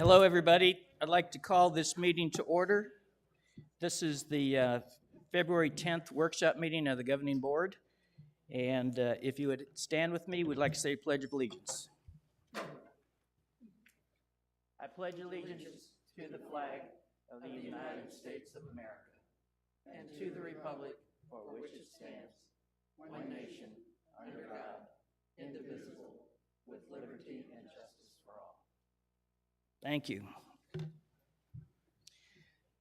Hello, everybody. I'd like to call this meeting to order. This is the February 10th workshop meeting of the Governing Board. And if you would stand with me, we'd like to say Pledge of Allegiance. I pledge allegiance to the flag of the United States of America and to the republic for which it stands, one nation, under God, indivisible, with liberty and justice for all. Thank you.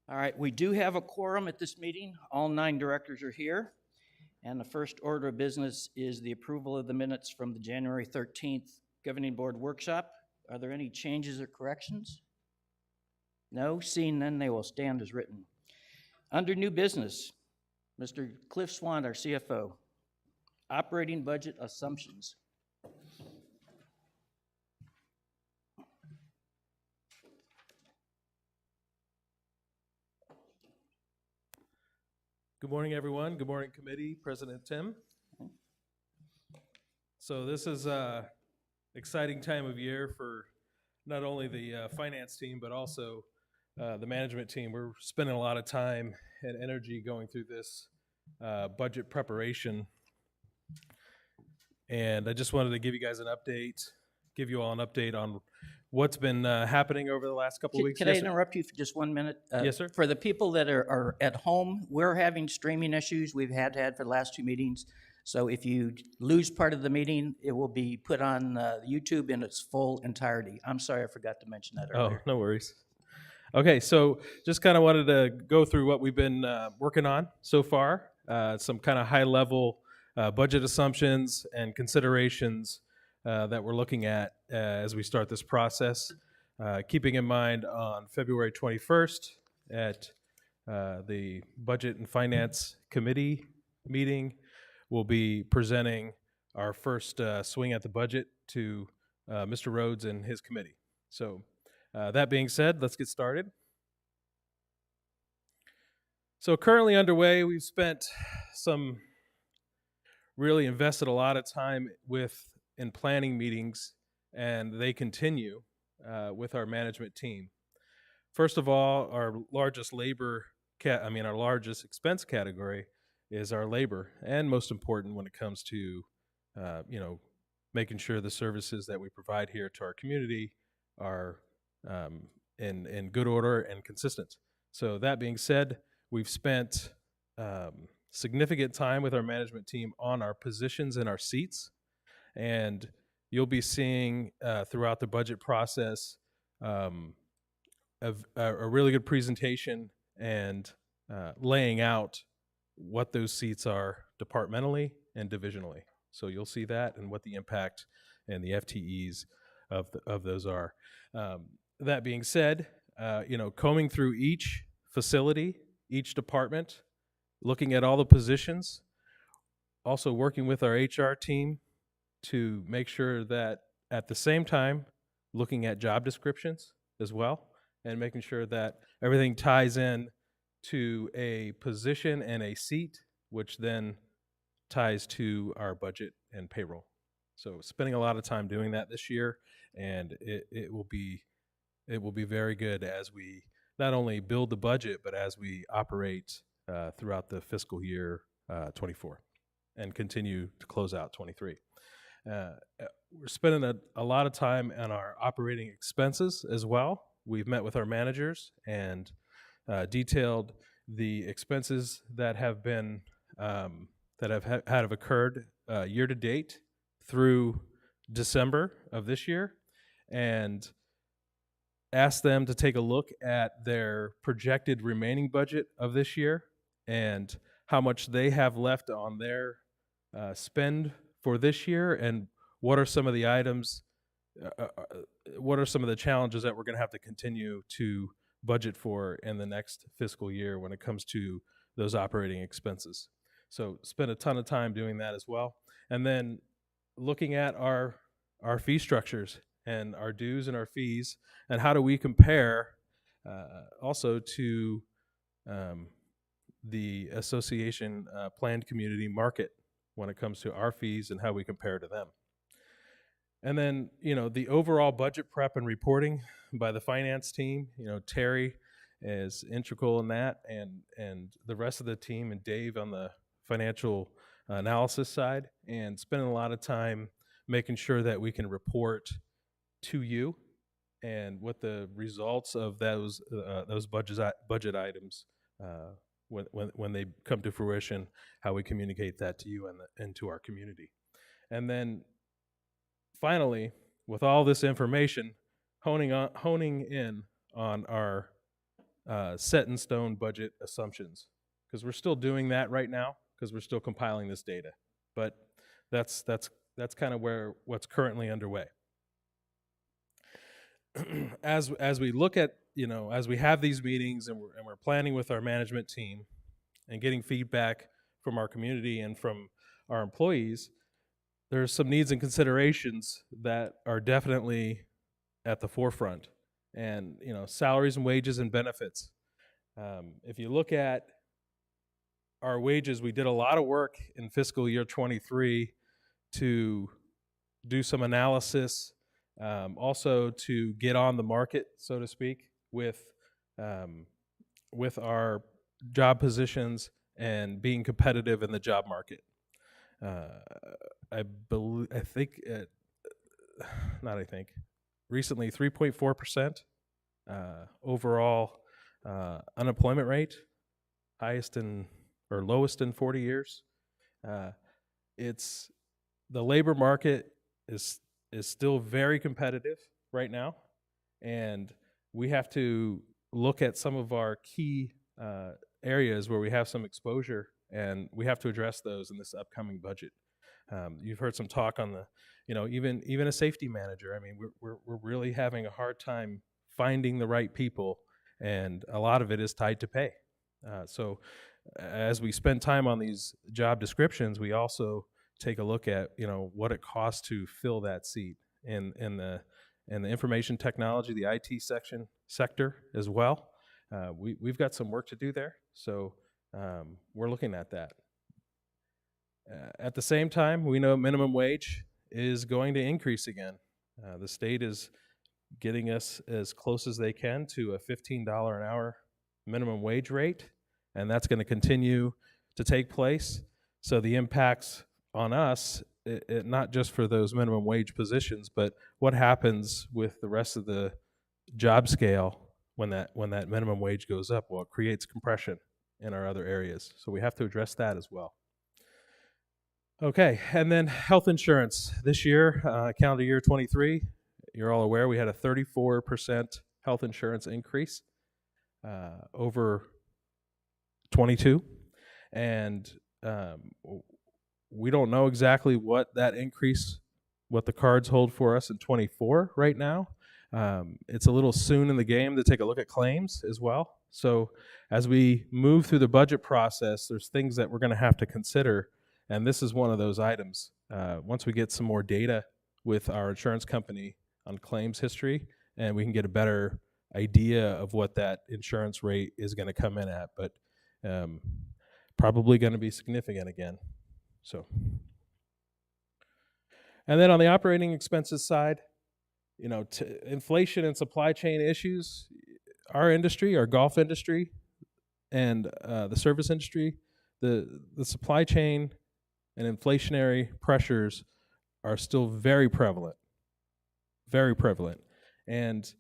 All right, we do have a quorum at this meeting. All 9 directors are here. And the first order of business is the approval of the minutes from the January 13th Governing Board workshop. Are there any changes or corrections? No? Seeing none, they will stand as written. Under new business, Mr. Cliff Swan, our CFO. Operating budget assumptions. Good morning, everyone. Good morning, committee, President Tim. So this is an exciting time of year for not only the finance team, but also the management team. We're spending a lot of time and energy going through this budget preparation. And I just wanted to give you guys an update, give you all an update on what's been happening over the last couple of weeks. Can I interrupt you for just 1 minute? Yes, sir. For the people that are at home, we're having streaming issues we've had for the last 2 meetings. So if you lose part of the meeting, it will be put on YouTube in its full entirety. I'm sorry, I forgot to mention that earlier. Oh, no worries. Okay, so just kind of wanted to go through what we've been working on so far, some kind of high-level budget assumptions and considerations that we're looking at as we start this process. Keeping in mind on February 21st at the Budget and Finance Committee meeting, we'll be presenting our first swing at the budget to Mr. Rhodes and his committee. So that being said, let's get started. So currently underway, we've really invested a lot of time in planning meetings, and they continue with our management team. First of all, our largest our largest expense category is our labor, and most important when it comes to, making sure the services that we provide here to our community are in good order and consistent. So that being said, we've spent significant time with our management team on our positions and our seats, and you'll be seeing throughout the budget process a really good presentation and laying out what those seats are departmentally and divisionally. So you'll see that and what the impact and the FTEs of those are. That being said, combing through each facility, each department, looking at all the positions, also working with our HR team to make sure that at the same time looking at job descriptions as well and making sure that everything ties in to a position and a seat, which then ties to our budget and payroll. So spending a lot of time doing that this year, and it will be very good as we not only build the budget, but as we operate throughout the fiscal year 24 and continue to close out 23. We're spending a lot of time on our operating expenses as well. We've met with our managers and detailed the expenses that have been have occurred year to date through December of this year, and asked them to take a look at their projected remaining budget of this year and how much they have left on their spend for this year, and what are some of the items, what are some of the challenges that we're going to have to continue to budget for in the next fiscal year when it comes to those operating expenses. So spend a ton of time doing that as well. And then looking at our fee structures and our dues and our fees, and how do we compare also to the association planned community market when it comes to our fees and how we compare to them. And then, the overall budget prep and reporting by the finance team, Terry is integral in that, and the rest of the team, and Dave on the financial analysis side, and spending a lot of time making sure that we can report to you and what the results of those budget items, when they come to fruition, how we communicate that to you and to our community. And then finally, with all this information, honing in on our set in stone budget assumptions, because we're still doing that right now, because we're still compiling this data. But that's kind of what's currently underway. As we look at, as we have these meetings and we're planning with our management team and getting feedback from our community and from our employees, there's some needs and considerations that are definitely at the forefront. And, salaries and wages and benefits. If you look at our wages, we did a lot of work in fiscal year 23 to do some analysis, also to get on the market, so to speak, with our job positions and being competitive in the job market. Recently 3.4% overall unemployment rate, lowest in 40 years. The labor market is still very competitive right now, and we have to look at some of our key areas where we have some exposure, and we have to address those in this upcoming budget. You've heard some talk on the, even a safety manager. I mean, we're really having a hard time finding the right people, and a lot of it is tied to pay. So as we spend time on these job descriptions, we also take a look at, what it costs to fill that seat in the information technology, the IT sector as well. We've got some work to do there, so we're looking at that. At the same time, we know minimum wage is going to increase again. The state is getting us as close as they can to a $15 an hour minimum wage rate, and that's going to continue to take place. So the impacts on us, not just for those minimum wage positions, but what happens with the rest of the job scale when that minimum wage goes up? Well, it creates compression in our other areas. So we have to address that as well. Okay, and then health insurance. This year, calendar year 23, you're all aware we had a 34% health insurance increase over 22. And we don't know exactly what the cards hold for us in 24 right now. It's a little soon in the game to take a look at claims as well. So as we move through the budget process, there's things that we're going to have to consider, and this is one of those items. Once we get some more data with our insurance company on claims history, and we can get a better idea of what that insurance rate is going to come in at, but probably going to be significant again. So, and then on the operating expenses side, inflation and supply chain issues, our industry, our golf industry, and the service industry, the supply chain and inflationary pressures are still very prevalent. And,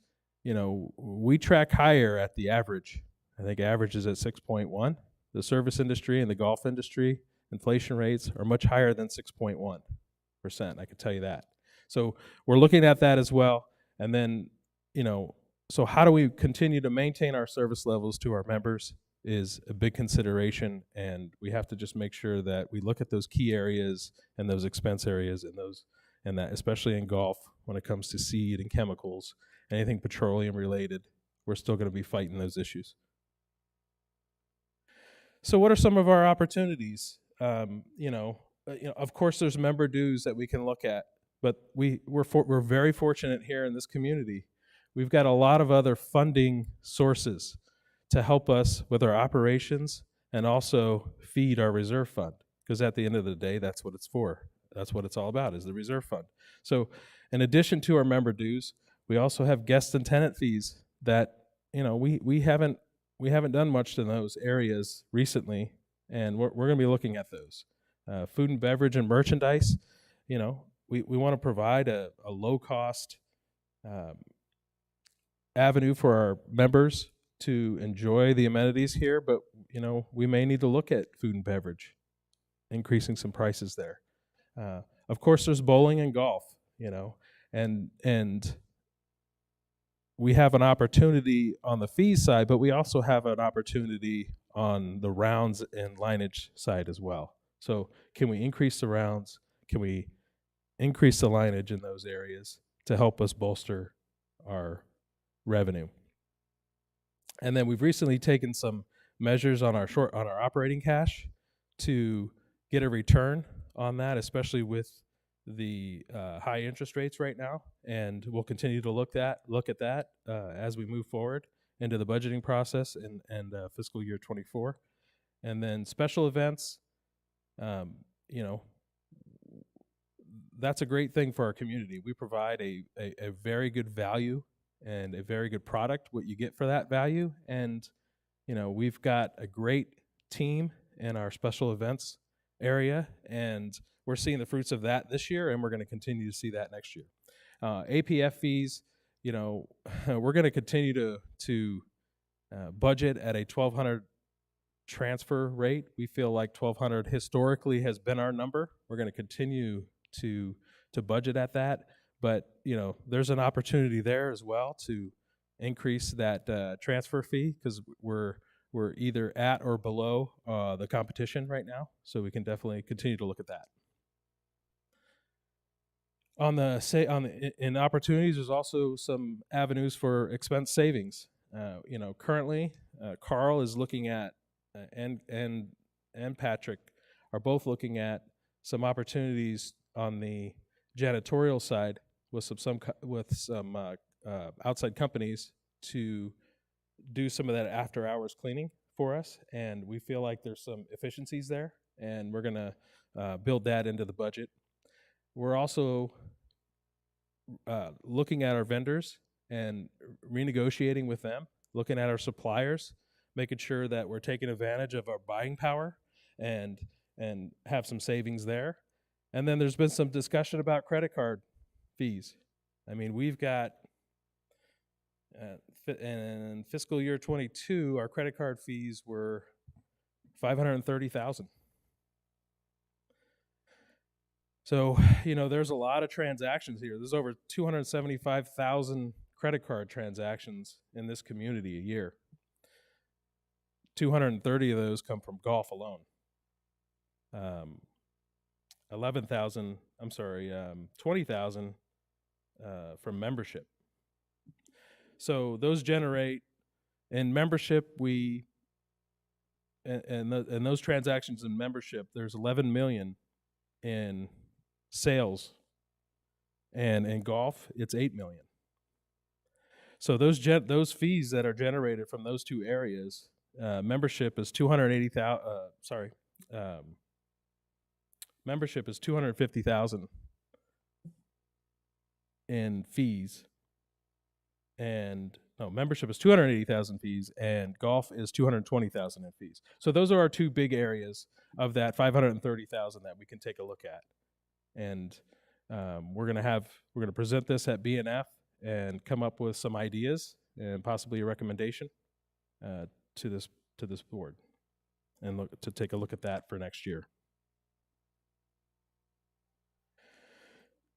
we track higher at the average. I think average is at 6.1. The service industry and the golf industry, inflation rates are much higher than 6.1%, I can tell you that. So we're looking at that as well. And then, so how do we continue to maintain our service levels to our members is a big consideration, and we have to just make sure that we look at those key areas and those expense areas and that especially in golf when it comes to seed and chemicals, anything petroleum related, we're still going to be fighting those issues. So what are some of our opportunities? Of course, there's member dues that we can look at, but we're very fortunate here in this community. We've got a lot of other funding sources to help us with our operations and also feed our reserve fund, because at the end of the day, that's what it's for. That's what it's all about, is the reserve fund. So in addition to our member dues, we also have guest and tenant fees that, we haven't done much in those areas recently, and we're going to be looking at those. Food and beverage and merchandise, we want to provide a low-cost avenue for our members to enjoy the amenities here, but, we may need to look at food and beverage, increasing some prices there. Of course, there's bowling and golf, and we have an opportunity on the fees side, but we also have an opportunity on the rounds and lineage side as well. So can we increase the rounds? Can we increase the lineage in those areas to help us bolster our revenue? And then we've recently taken some measures on our operating cash to get a return on that, especially with the high interest rates right now, and we'll continue to look at that as we move forward into the budgeting process and fiscal year 24. And then special events, that's a great thing for our community. We provide a very good value and a very good product, what you get for that value. And, we've got a great team in our special events area, and we're seeing the fruits of that this year, and we're going to continue to see that next year. APF fees, we're going to continue to budget at a $1,200 transfer rate. We feel like $1,200 historically has been our number. We're going to continue to budget at that, but there's an opportunity there as well to increase that transfer fee, because we're either at or below the competition right now, so we can definitely continue to look at that. In opportunities, there's also some avenues for expense savings. Currently, Carl is looking at and Patrick are both looking at some opportunities on the janitorial side with some outside companies to do some of that after hours cleaning for us, and we feel like there's some efficiencies there, and we're going to build that into the budget. We're also looking at our vendors and renegotiating with them, looking at our suppliers, making sure that we're taking advantage of our buying power and have some savings there. And then there's been some discussion about credit card fees. I mean, we've got in fiscal year 22, our credit card fees were $530,000. So, there's a lot of transactions here. There's over 275,000 credit card transactions in this community a year. 230 of those come from golf alone. 20,000 from membership. So those generate in membership. And those transactions in membership, there's 11 million in sales, and in golf, it's 8 million. So those fees that are generated from those two areas, membership is membership is $250,000 in fees, and membership is $280,000 fees, and golf is $220,000 in fees. So those are our two big areas of that $530,000 that we can take a look at, and we're gonna present this at BNF and come up with some ideas and possibly a recommendation to this board, and take a look at that for next year.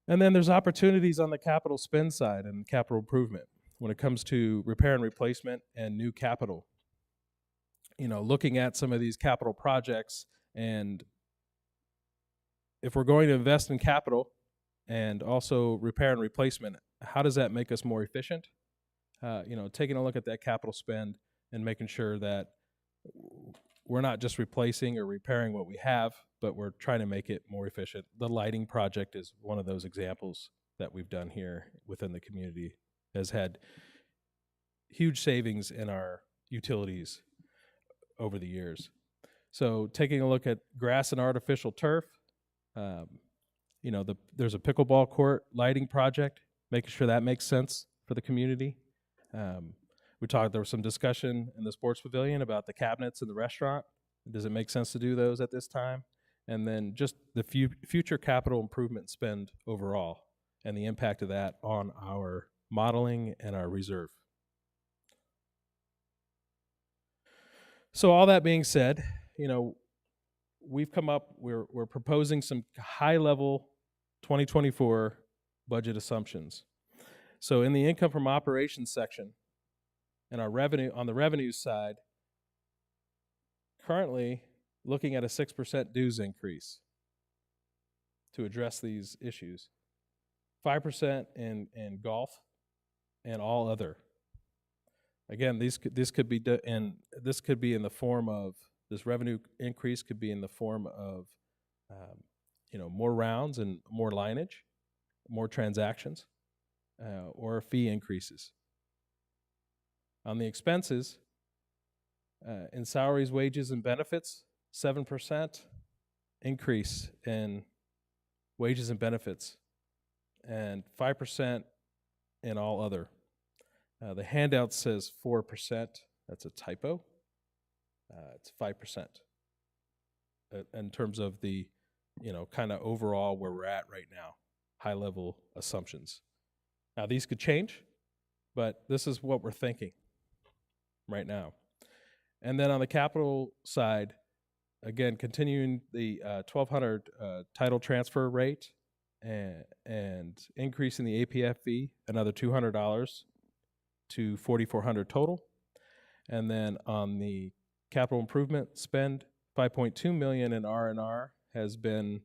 And then there's opportunities on the capital spend side and capital improvement when it comes to repair and replacement and new capital. Looking at some of these capital projects, and if we're going to invest in capital and also repair and replacement, how does that make us more efficient? Taking a look at that capital spend and making sure that we're not just replacing or repairing what we have, but we're trying to make it more efficient. The lighting project is one of those examples that we've done here within the community, has had huge savings in our utilities over the years. So taking a look at grass and artificial turf, there's a pickleball court lighting project, making sure that makes sense for the community. There was some discussion in the sports pavilion about the cabinets in the restaurant. Does it make sense to do those at this time? And then just the future capital improvement spend overall and the impact of that on our modeling and our reserve. So all that being said, we're proposing some high-level 2024 budget assumptions. So in the income from operations section, and on the revenue side, currently looking at a 6% dues increase to address these issues. 5% in golf and all other. Again, this could be in the form of, this revenue increase could be in the form of more rounds and more lineage, more transactions, or fee increases. On the expenses, in salaries, wages, and benefits, 7% increase in wages and benefits, and 5% in all other. The handout says 4%. That's a typo. It's 5% in terms of the, kind of overall where we're at right now, high-level assumptions. Now, these could change, but this is what we're thinking right now. And then on the capital side, again, continuing the 1,200 title transfer rate and increasing the APF fee another $200 to $4,400 total. And then on the capital improvement spend, $5.2 million in R&R has been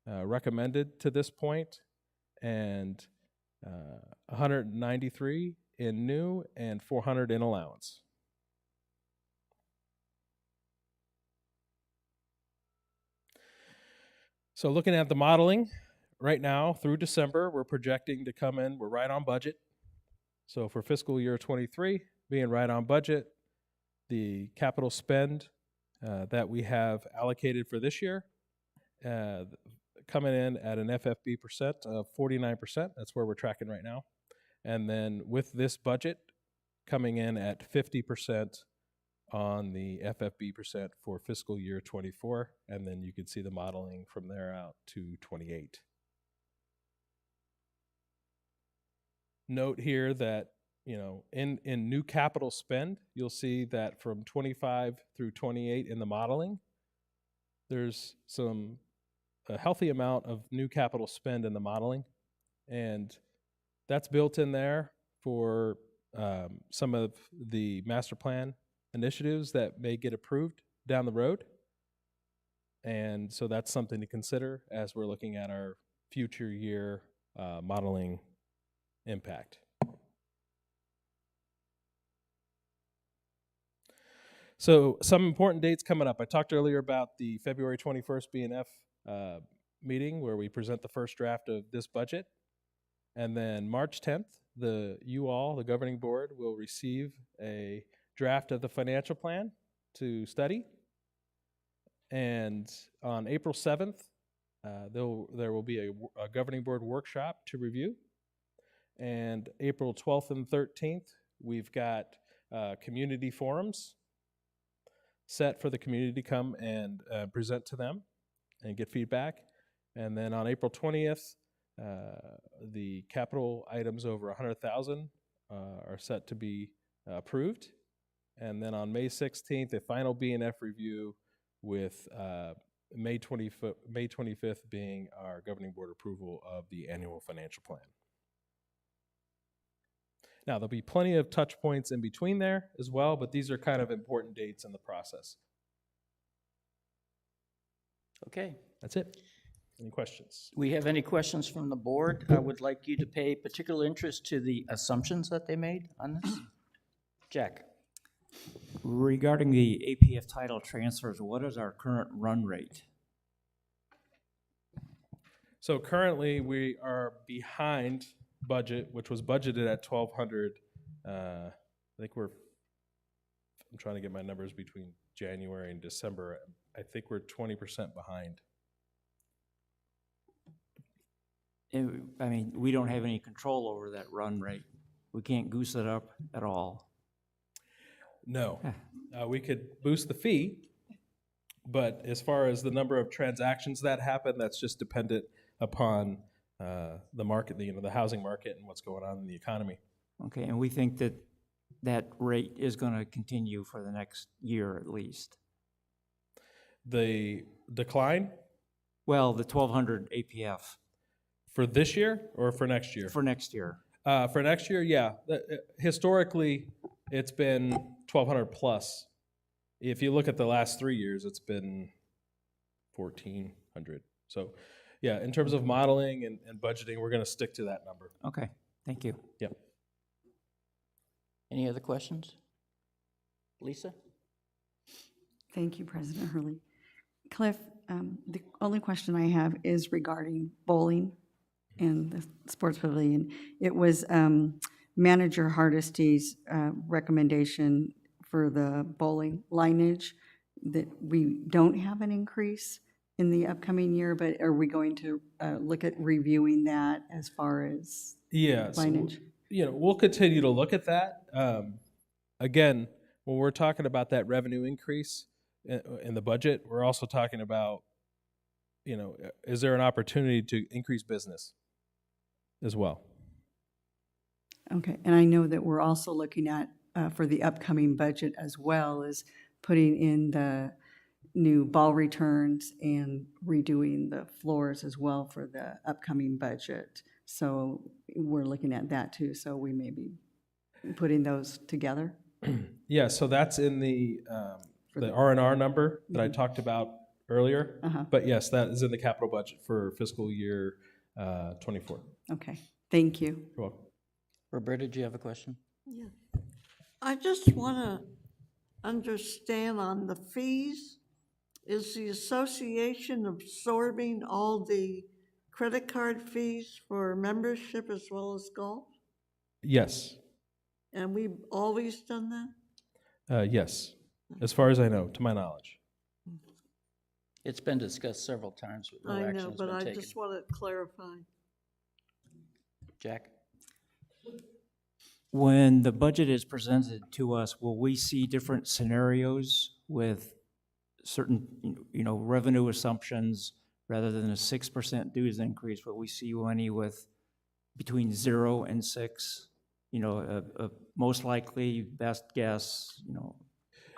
recommended to this point, and 193 in new and 400 in allowance. So looking at the modeling, right now through December, we're projecting to come in, we're right on budget. So for fiscal year 23, being right on budget, the capital spend that we have allocated for this year, coming in at an FFB percent of 49%. That's where we're tracking right now. And then with this budget, coming in at 50% on the FFB percent for fiscal year 24. And then you can see the modeling from there out to 28. Note here that, in new capital spend, you'll see that from 25 through 28 in the modeling, there's a healthy amount of new capital spend in the modeling. And that's built in there for some of the master plan initiatives that may get approved down the road. And so that's something to consider as we're looking at our future year modeling impact. So some important dates coming up. I talked earlier about the February 21st BNF meeting where we present the first draft of this budget. And then March 10th, the governing board, will receive a draft of the financial plan to study. And on April 7th, there will be a governing board workshop to review. And April 12th and 13th, we've got community forums set for the community to come and present to them and get feedback. And then on April 20th, the capital items over 100,000 are set to be approved. And then on May 16th, a final BNF review with May 25th being our governing board approval of the annual financial plan. Now, there'll be plenty of touch points in between there as well, but these are kind of important dates in the process. Okay. That's it. Any questions? We have any questions from the board? I would like you to pay particular interest to the assumptions that they made on this. Jack. Regarding the APF title transfers, what is our current run rate? So currently we are behind budget, which was budgeted at 1,200. I'm trying to get my numbers between January and December. I think we're 20% behind. I mean, we don't have any control over that run rate. We can't goose it up at all. No. We could boost the fee, but as far as the number of transactions that happen, that's just dependent upon the market, the housing market and what's going on in the economy. Okay, and we think that that rate is going to continue for the next year at least. The decline Well, the 1,200 APF for this year or for next year? for next year. For next year, yeah. Historically, it's been 1,200 plus. If you look at the last 3 years, it's been 1,400. So, yeah, in terms of modeling and budgeting, we're going to stick to that number. Okay, thank you. Yep. Any other questions? Lisa? Thank you, President Hurley. Cliff, the only question I have is regarding bowling and the sports pavilion. It was Manager Hardesty's recommendation for the bowling lineage that we don't have an increase in the upcoming year, but are we going to look at reviewing that as far as lineage? We'll continue to look at that. Again, when we're talking about that revenue increase in the budget, we're also talking about, is there an opportunity to increase business as well? Okay, and I know that we're also looking at, for the upcoming budget as well, as putting in the new ball returns and redoing the floors as well for the upcoming budget. So we're looking at that too, so we may be putting those together. Yeah, so that's in the R&R number that I talked about earlier. But yes, that is in the capital budget for fiscal year 24. Okay, thank you. You're welcome. Roberta, do you have a question? Yeah. I just want to understand on the fees, is the association absorbing all the credit card fees for membership as well as golf? Yes. And we've always done that? Yes, as far as I know, to my knowledge. It's been discussed several times, but no I action know, has but been I taken. just want to clarify. Jack? When the budget is presented to us, will we see different scenarios with certain, revenue assumptions rather than a 6% dues increase? Will we see any with between 0 and 6? A most likely, best guess,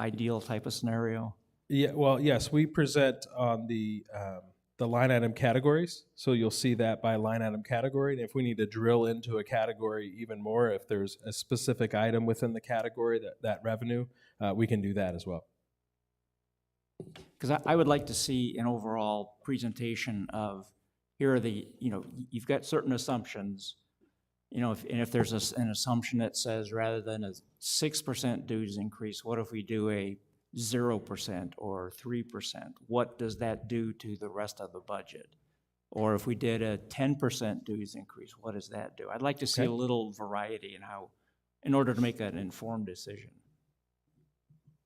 ideal type of scenario? Yeah, well, yes, we present on the line item categories, so you'll see that by line item category. And if we need to drill into a category even more, if there's a specific item within the category that revenue, we can do that as well. Because I would like to see an overall presentation of, here are the, you've got certain assumptions, if there's an assumption that says rather than a 6% dues increase, what if we do a 0% or 3%? What does that do to the rest of the budget? Or if we did a 10% dues increase, what does that do? I'd like to see a little variety in order to make an informed decision.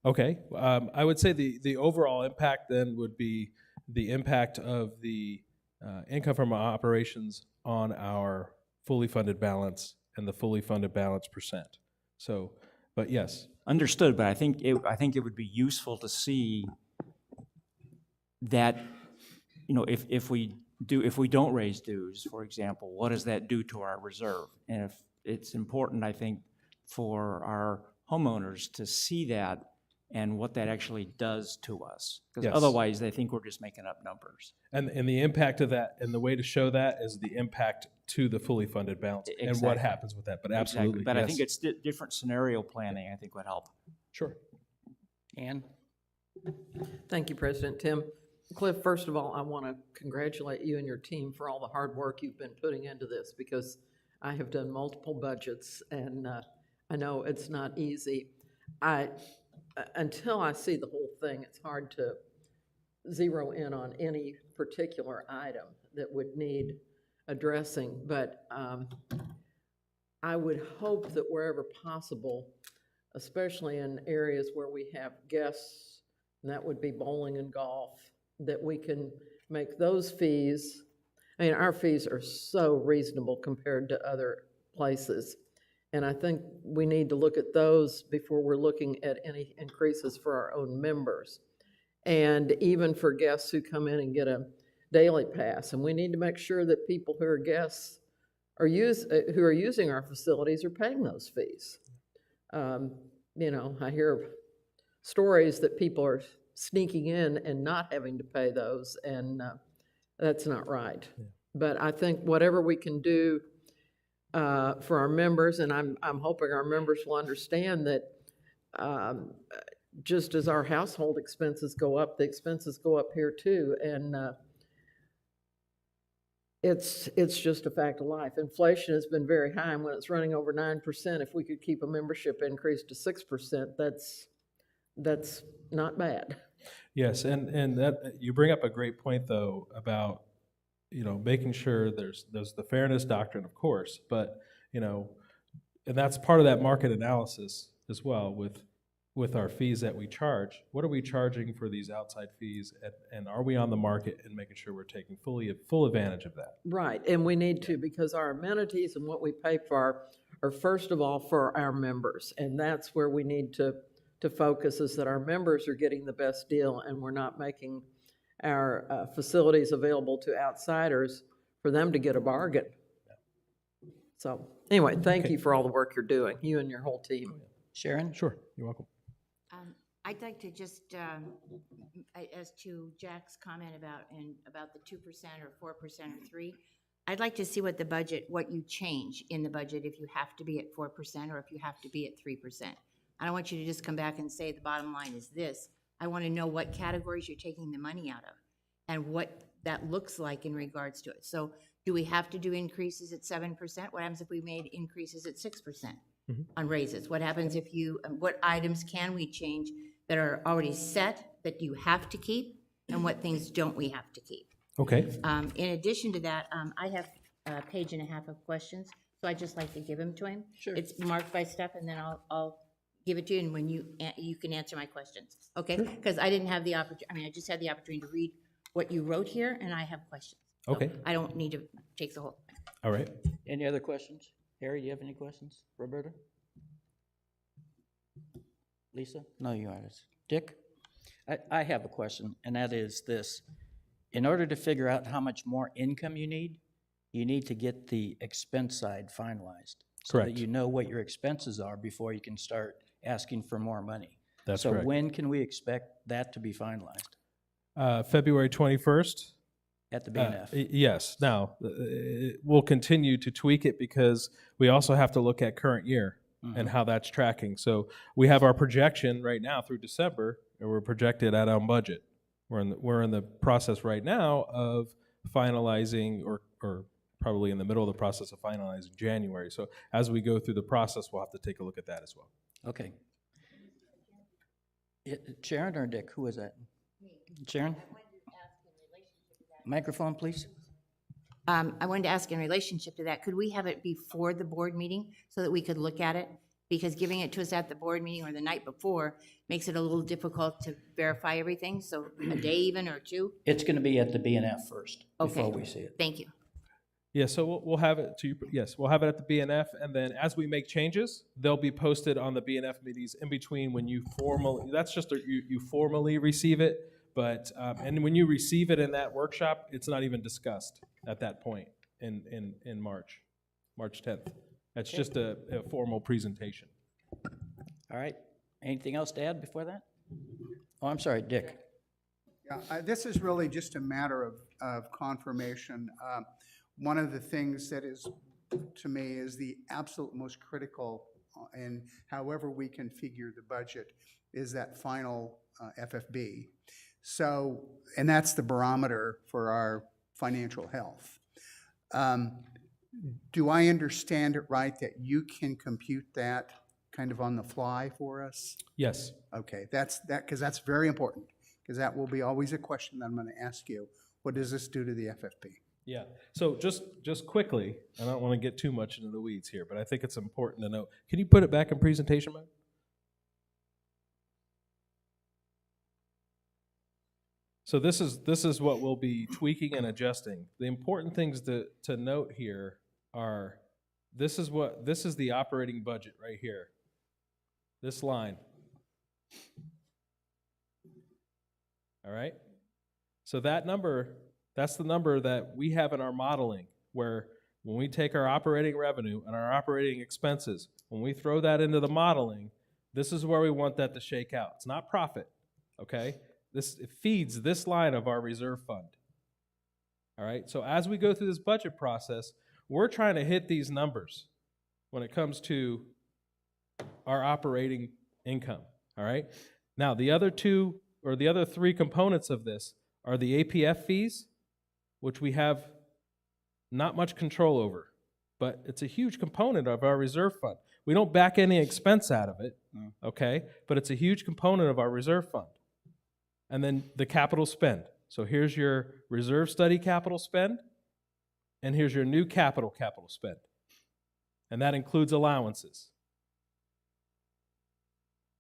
Okay, I would say the overall impact then would be the impact of the income from our operations on our fully funded balance and the fully funded balance percent. So, but yes. Understood, but I think it would be useful to see that, if we don't raise dues, for example, what does that do to our reserve? And if it's important, I think, for our homeowners to see that and what that actually does to us. Because Yes. otherwise, they think we're just making up numbers. And the impact of that, and the way to show that is the impact to the fully funded balance and what Exactly. happens with that. But absolutely, Exactly. But yes. I think it's different scenario planning, I think, would help. Sure. Ann? Thank you, President Tim. Cliff, first of all, I want to congratulate you and your team for all the hard work you've been putting into this, because I have done multiple budgets, and I know it's not easy. Until I see the whole thing, it's hard to zero in on any particular item that would need addressing. But I would hope that wherever possible, especially in areas where we have guests, and that would be bowling and golf, that we can make those fees I mean, our fees are so reasonable compared to other places. And I think we need to look at those before we're looking at any increases for our own members. And even for guests who come in and get a daily pass. And we need to make sure that people who are guests who are using our facilities are paying those fees. You know, I hear stories that people are sneaking in and not having to pay those, and that's not right. Yeah. But I think whatever we can do for our members, and I'm hoping our members will understand that just as our household expenses go up, the expenses go up here too, and it's just a fact of life. Inflation has been very high, and when it's running over 9%, if we could keep a membership increase to 6%, that's not bad. Yes, and that you bring up a great point though about, you know, making sure there's the fairness doctrine, of course, but, you know, and that's part of that market analysis as well with our fees that we charge. What are we charging for these outside fees, and are we on the market and making sure we're taking full advantage of that? Right, and we need to, because our amenities and what we pay for are first of all for our members, and that's where we need to focus, is that our members are getting the best deal, and we're not making our facilities available to outsiders for them to get a bargain. So anyway, thank you for all the work you're doing, you and your whole team. Sharon? Sure, you're welcome. I'd like to just, as to Jack's comment about the 2% or 4% or 3%, I'd like to see what you change in the budget if you have to be at 4% or if you have to be at 3%. I don't want you to just come back and say the bottom line is this. I want to know what categories you're taking the money out of and what that looks like in regards to it. So do we have to do increases at 7%? What happens if we made increases at 6% on raises? What happens if what items can we change that are already set that you have to keep, and what things don't we have to keep? Okay. In addition to that, I have a page and a half of questions, so I'd just like to give them to him. Sure. It's marked by stuff, and then I'll give it to you, and when you can answer my questions, okay? Because I didn't have the opportunity, I just had the opportunity to read what you wrote here, and I have questions. So okay. I don't need to take the whole thing. All right. Any other questions? Harry, do you have any questions? Roberta? Lisa? No, you aren't. Dick? I have a question, and that is this. In order to figure out how much more income you need to get the expense side finalized. So Correct. that you know what your expenses are before you can start asking for more money. That's so correct. When can we expect that to be finalized? February 21st. At the BNF? Yes. Now, we'll continue to tweak it because we also have to look at current year and how that's tracking. So we have our projection right now through December, and we're projected at our budget. We're in the process right now of finalizing, or probably in the middle of the process of finalizing January. So as we go through the process, we'll have to take a look at that as well. Okay. Sharon or Dick? Who is that? Sharon? Microphone, please. I wanted to ask in relationship to that, could we have it before the board meeting so that we could look at it? Because giving it to us at the board meeting or the night before makes it a little difficult to verify everything, so a day even or two? It's going to be at the BNF first before Okay. we see it. Thank you. Yeah, so we'll have it to, yes, we'll have it at the BNF, and then as we make changes, they'll be posted on the BNF meetings in between when you formally, that's just you formally receive it, but, and when you receive it in that workshop, it's not even discussed at that point in March 10th. That's just a formal presentation. All right. Anything else to add before that? Oh, I'm sorry, Dick. Yeah, this is really just a matter of confirmation. One of the things that is, to me, is the absolute most critical in however we configure the budget is that final FFB. So, and that's the barometer for our financial health. Do I understand it right that you can compute that kind of on the fly for us? Yes. Okay, because that's very important, because that will be always a question that I'm going to ask you. What does this do to the FFP? Yeah. So just quickly, I don't want to get too much into the weeds here, but I think it's important to know. Can you put it back in presentation mode? So this is what we'll be tweaking and adjusting. The important things to note here are, this is the operating budget right here. This line. All right? So that number, that's the number that we have in our modeling, where when we take our operating revenue and our operating expenses, when we throw that into the modeling, this is where we want that to shake out. It's not profit, okay? It feeds this line of our reserve fund. All right? So as we go through this budget process, we're trying to hit these numbers when it comes to our operating income, all right? Now, the other three components of this are the APF fees, which we have not much control over, but it's a huge component of our reserve fund. We don't back any expense out of it, okay? But it's a huge component of our reserve fund. And then the capital spend. So here's your reserve study capital spend, and here's your new capital spend. And that includes allowances.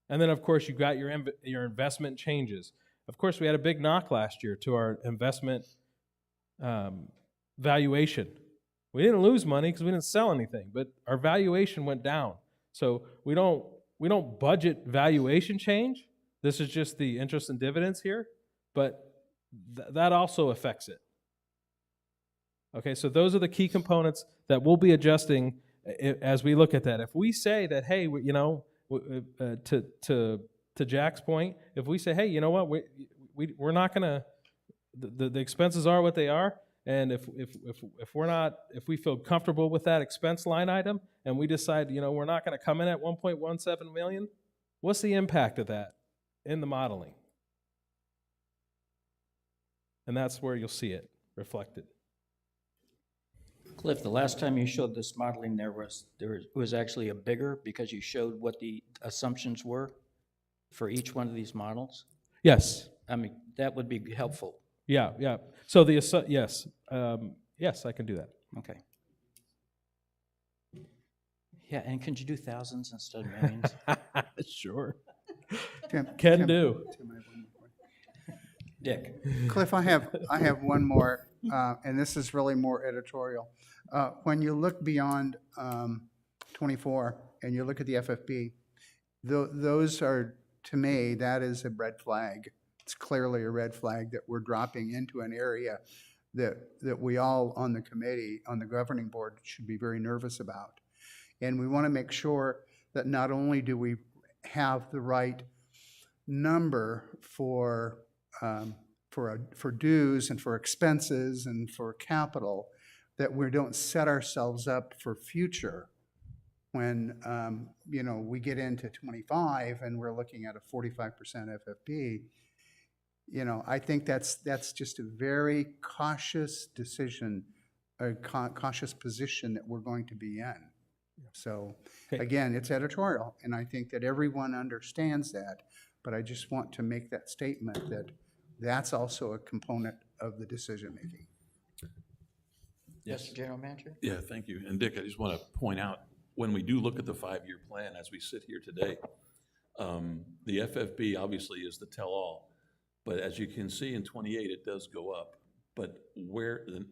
And then, of course, you've got your investment changes. Of course, we had a big knock last year to our investment valuation. We didn't lose money because we didn't sell anything, but our valuation went down. So we don't budget valuation change. This is just the interest and dividends here, but that also affects it. Okay, so those are the key components that we'll be adjusting as we look at that. If we say that, hey, you know, to Jack's point, if we say, hey, you know what, we're not gonna, the expenses are what they are, and if we feel comfortable with that expense line item, and we decide, you know, we're not gonna come in at 1.17 million, what's the impact of that in the modeling? And that's where you'll see it reflected. Cliff, the last time you showed this modeling, there was actually a bigger, because you showed what the assumptions were for each one of these models. Yes. I mean, that would be helpful. Yeah. So yes, I can do that. Okay. Yeah, and can you do thousands instead of millions? Sure. Tim, Can Tim, do. Tim, I have one more. Dick? Cliff, I have one more, and this is really more editorial. When you look beyond 24 and you look at the FFB, those are, to me, that is a red flag. It's clearly a red flag that we're dropping into an area that we all on the committee, on the governing board, should be very nervous about. And we want to make sure that not only do we have the right number for dues and for expenses and for capital, that we don't set ourselves up for future when you know, we get into 25 and we're looking at a 45% FFB. You know, I think that's just a very cautious decision, a cautious position that we're going to be in. So again, it's editorial, and I think that everyone understands that, but I just want to make that statement that that's also a component of the decision-making. Yes, General Manager? Yeah, thank you. And Dick, I just want to point out, when we do look at the 5-year plan as we sit here today, the FFB obviously is the tell-all, but as you can see in 28, it does go up. But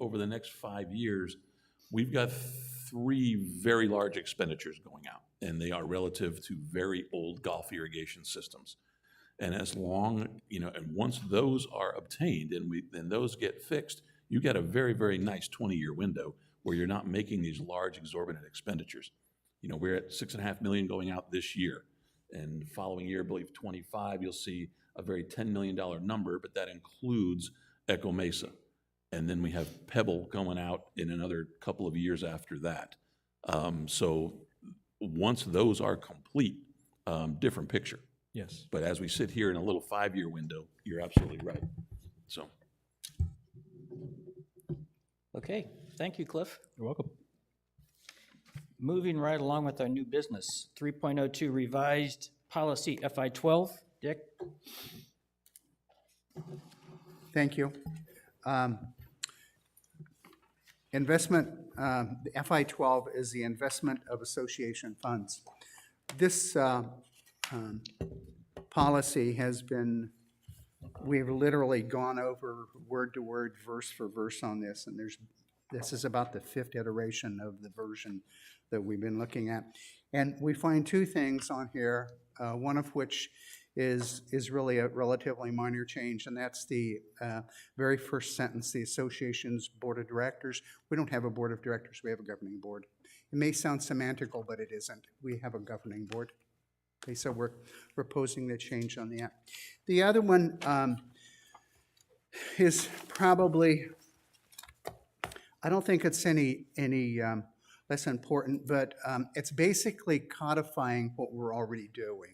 over the next 5 years, we've got 3 very large expenditures going out, and they are relative to very old Gulf irrigation systems. And as long, you know, and once those are obtained and those get fixed, you get a very, very nice 20-year window where you're not making these large exorbitant expenditures. You know, we're at $6.5 million going out this year, and the following year, I believe 25, you'll see a very $10 million number, but that includes Echo Mesa. And then we have Pebble going out in another couple of years after that. So once those are complete, different picture. Yes. But as we sit here in a little 5-year window, you're absolutely right. So. Okay, thank you, Cliff. You're welcome. Moving right along with our new business, 3.02 revised policy FI12. Dick? Thank you. Investment, the FI12 is the investment of association funds. This policy has been we've literally gone over word to word, verse for verse on this, and this is about the 5th iteration of the version that we've been looking at. And we find two things on here, one of which is really a relatively minor change, and that's the very first sentence, the association's board of directors. We don't have a board of directors, we have a governing board. It may sound semantical, but it isn't. We have a governing board. Okay, so we're proposing the change on that. The other one is probably, I don't think it's any less important, but it's basically codifying what we're already doing.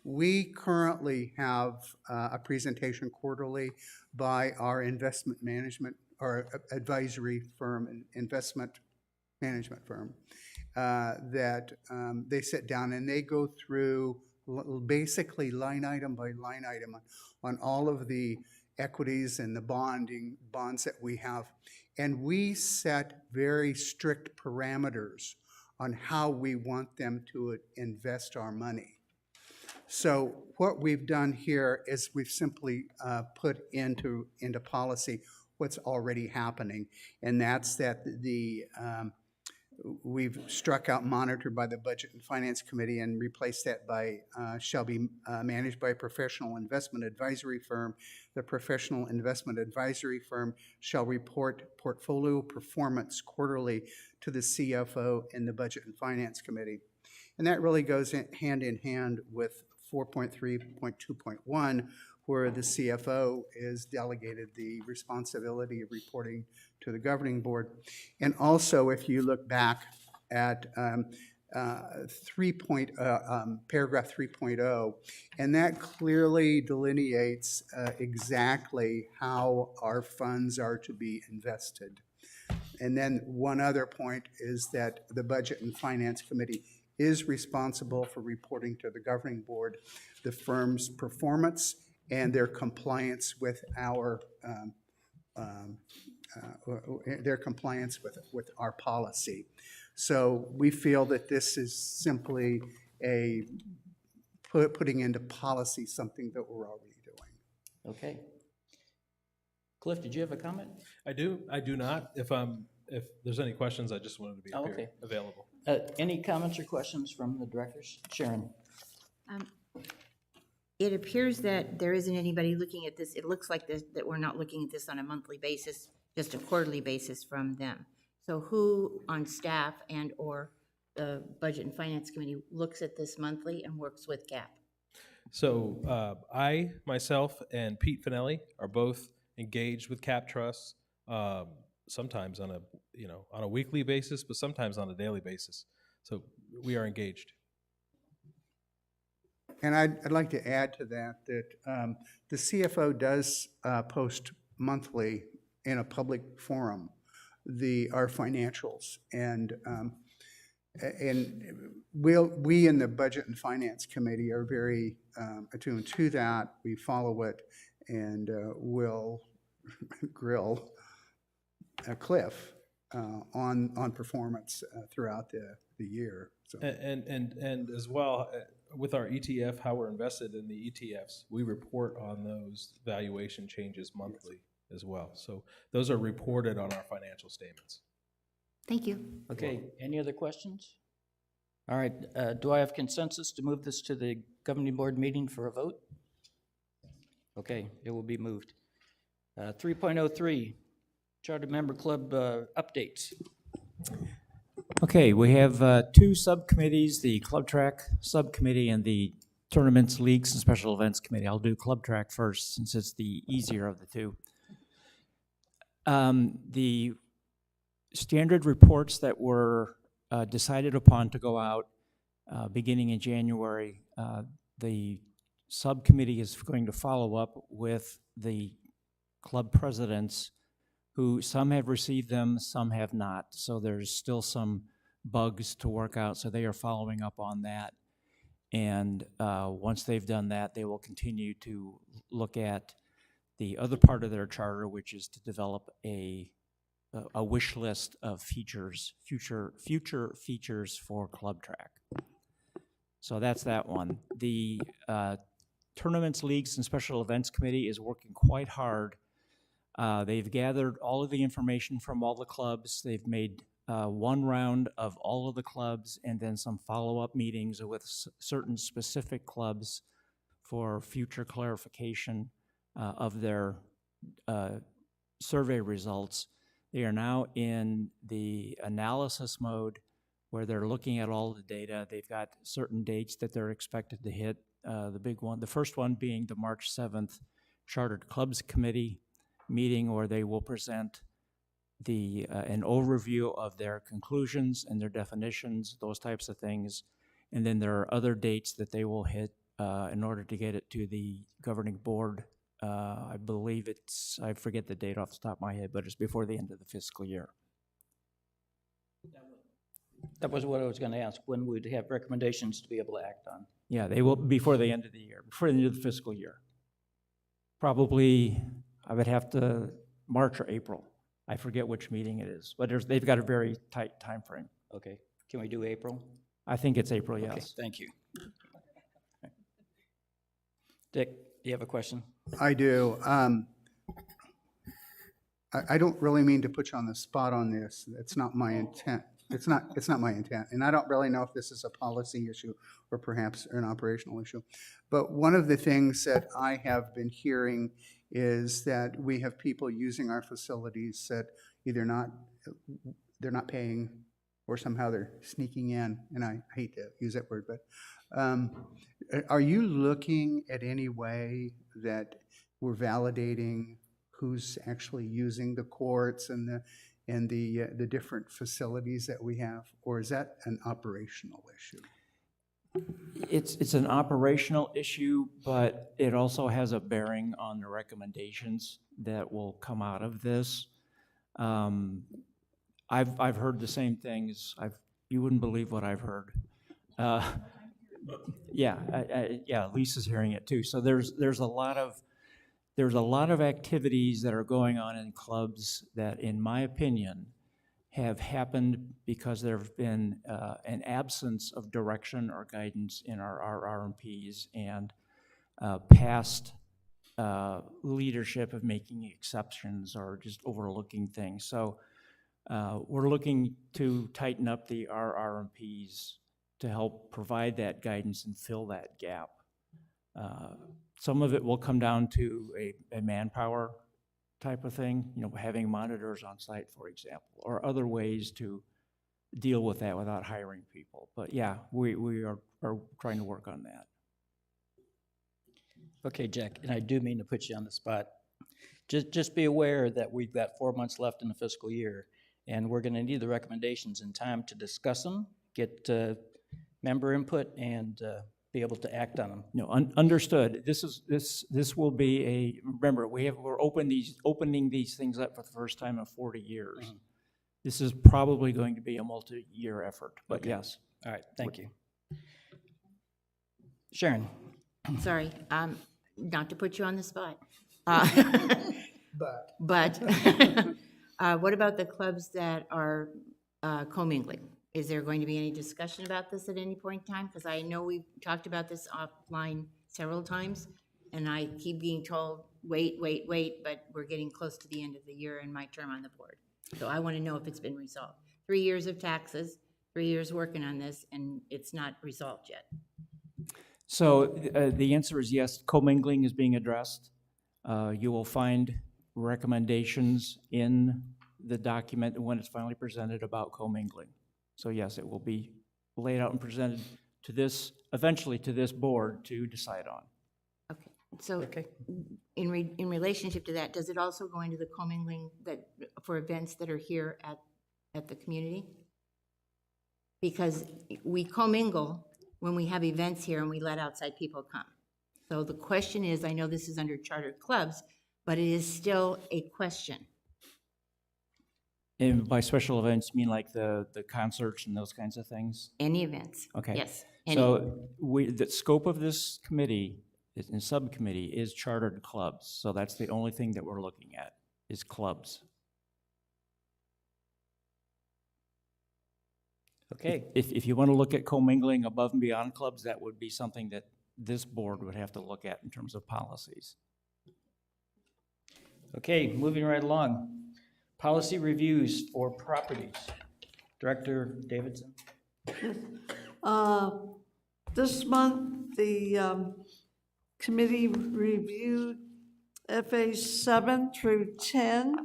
We currently have a presentation quarterly by our investment management or advisory firm, investment management firm, that they sit down and they go through basically line item by line item on all of the equities and the bonds that we have. And we set very strict parameters on how we want them to invest our money. So what we've done here is we've simply put into policy what's already happening, and that's that we've struck out monitored by the Budget and Finance Committee and replaced that by shall be managed by a professional investment advisory firm. The professional investment advisory firm shall report portfolio performance quarterly to the CFO and the Budget and Finance Committee. And that really goes hand in hand with 4.3.2.1, where the CFO is delegated the responsibility of reporting to the governing board. And also, if you look back at paragraph 3.0, and that clearly delineates exactly how our funds are to be invested. And then one other point is that the Budget and Finance Committee is responsible for reporting to the governing board the firm's performance and their compliance with our policy. So we feel that this is simply a putting into policy something that we're already doing. Okay. Cliff, did you have a comment? I do not. If there's any questions, I just wanted to be okay. available. Any comments or questions from the directors? Sharon? It appears that there isn't anybody looking at this. It looks like this, that we're not looking at this on a monthly basis, just a quarterly basis from them. So who on staff and or the Budget and Finance Committee looks at this monthly and works with CAP? So I, myself, and Pete Finelli are both engaged with Cap Trust, sometimes on a weekly basis, but sometimes on a daily basis. So we are engaged. And I'd like to add to that the CFO does post monthly in a public forum our financials, and we in the Budget and Finance Committee are very attuned to that. We follow it, and will grill Cliff on performance throughout the year. So. And as well, with our ETF, how we're invested in the ETFs, we report on those valuation changes monthly as well. So those are reported on our financial statements. Thank you. Okay, any other questions? All right, do I have consensus to move this to the governing board meeting for a vote? Okay, it will be moved. 3.03, Charter Member Club updates. Okay, we have two subcommittees, the Club Track Subcommittee and the Tournaments, Leagues, and Special Events Committee. I'll do Club Track first, since it's the easier of the two. The standard reports that were decided upon to go out beginning in January, the subcommittee is going to follow up with the club presidents, who some have received them, some have not. So there's still some bugs to work out, so they are following up on that. And once they've done that, they will continue to look at the other part of their charter, which is to develop a wish list of features, future features for Club Track. So that's that one. The Tournaments, Leagues, and Special Events Committee is working quite hard. They've gathered all of the information from all the clubs. They've made one round of all of the clubs and then some follow-up meetings with certain specific clubs for future clarification of their survey results. They are now in the analysis mode where they're looking at all the data. They've got certain dates that they're expected to hit. The first one being the March 7th Chartered Clubs Committee meeting, where they will present an overview of their conclusions and their definitions, those types of things. And then there are other dates that they will hit in order to get it to the governing board. I believe I forget the date off the top of my head, but it's before the end of the fiscal year. That was what I was going to ask, when we'd have recommendations to be able to act on. Yeah, they will before the end of the year, before the end of the fiscal year. Probably, I would have to March or April. I forget which meeting it is, but they've got a very tight time frame. Okay, can we do April? I think it's April, Okay, yes. thank you. Dick, do you have a question? I do. I don't really mean to put you on the spot on this. It's not my intent. It's not my intent. And I don't really know if this is a policy issue or perhaps an operational issue. But one of the things that I have been hearing is that we have people using our facilities that either they're not paying or somehow they're sneaking in. And I hate to use that word, but are you looking at any way that we're validating who's actually using the courts and the different facilities that we have, or is that an operational issue? It's an operational issue, but it also has a bearing on the recommendations that will come out of this. I've heard the same things. You wouldn't believe what I've heard. Yeah, Lisa's hearing it too. So there's a lot of activities that are going on in clubs that, in my opinion, have happened because there have been an absence of direction or guidance in our RMPs and past leadership of making exceptions or just overlooking things. So we're looking to tighten up our RMPs to help provide that guidance and fill that gap. Some of it will come down to a manpower type of thing, having monitors on site, for example, or other ways to deal with that without hiring people. But yeah, we are trying to work on that. Okay, Jack, and I do mean to put you on the spot. Just be aware that we've got 4 months left in the fiscal year, and we're going to need the recommendations in time to discuss them, get member input, and be able to act on them. No, understood. This will be remember, we're opening these things up for the first time in 40 years. Mm-hmm. This is probably going to be a multi-year effort, but okay. Yes. All right, thank you. Sharon. Sorry, not to put you on the spot. But What about the clubs that are commingling? Is there going to be any discussion about this at any point in time? Because I know we've talked about this offline several times, and I keep being told, wait, but we're getting close to the end of the year in my term on the board. So I want to know if it's been resolved. 3 years of taxes, 3 years working on this, and it's not resolved yet. So the answer is yes, commingling is being addressed. You will find recommendations in the document when it's finally presented about commingling. So yes, it will be laid out and presented to eventually to this board to decide on. Okay, so in relationship to that, does it also go into the commingling for events that are here at the community? Because we commingle when we have events here and we let outside people come. So the question is, I know this is under chartered clubs, but it is still a question. And by special events, you mean like the concerts and those kinds of things? Any events. Okay. Yes. So the scope of this committee and subcommittee is chartered clubs. So that's the only thing that we're looking at is clubs. Okay. If you want to look at commingling above and beyond clubs, that would be something that this board would have to look at in terms of policies. Okay, moving right along. Policy reviews for properties. Director Davidson? This month, the committee reviewed FA 7 through 10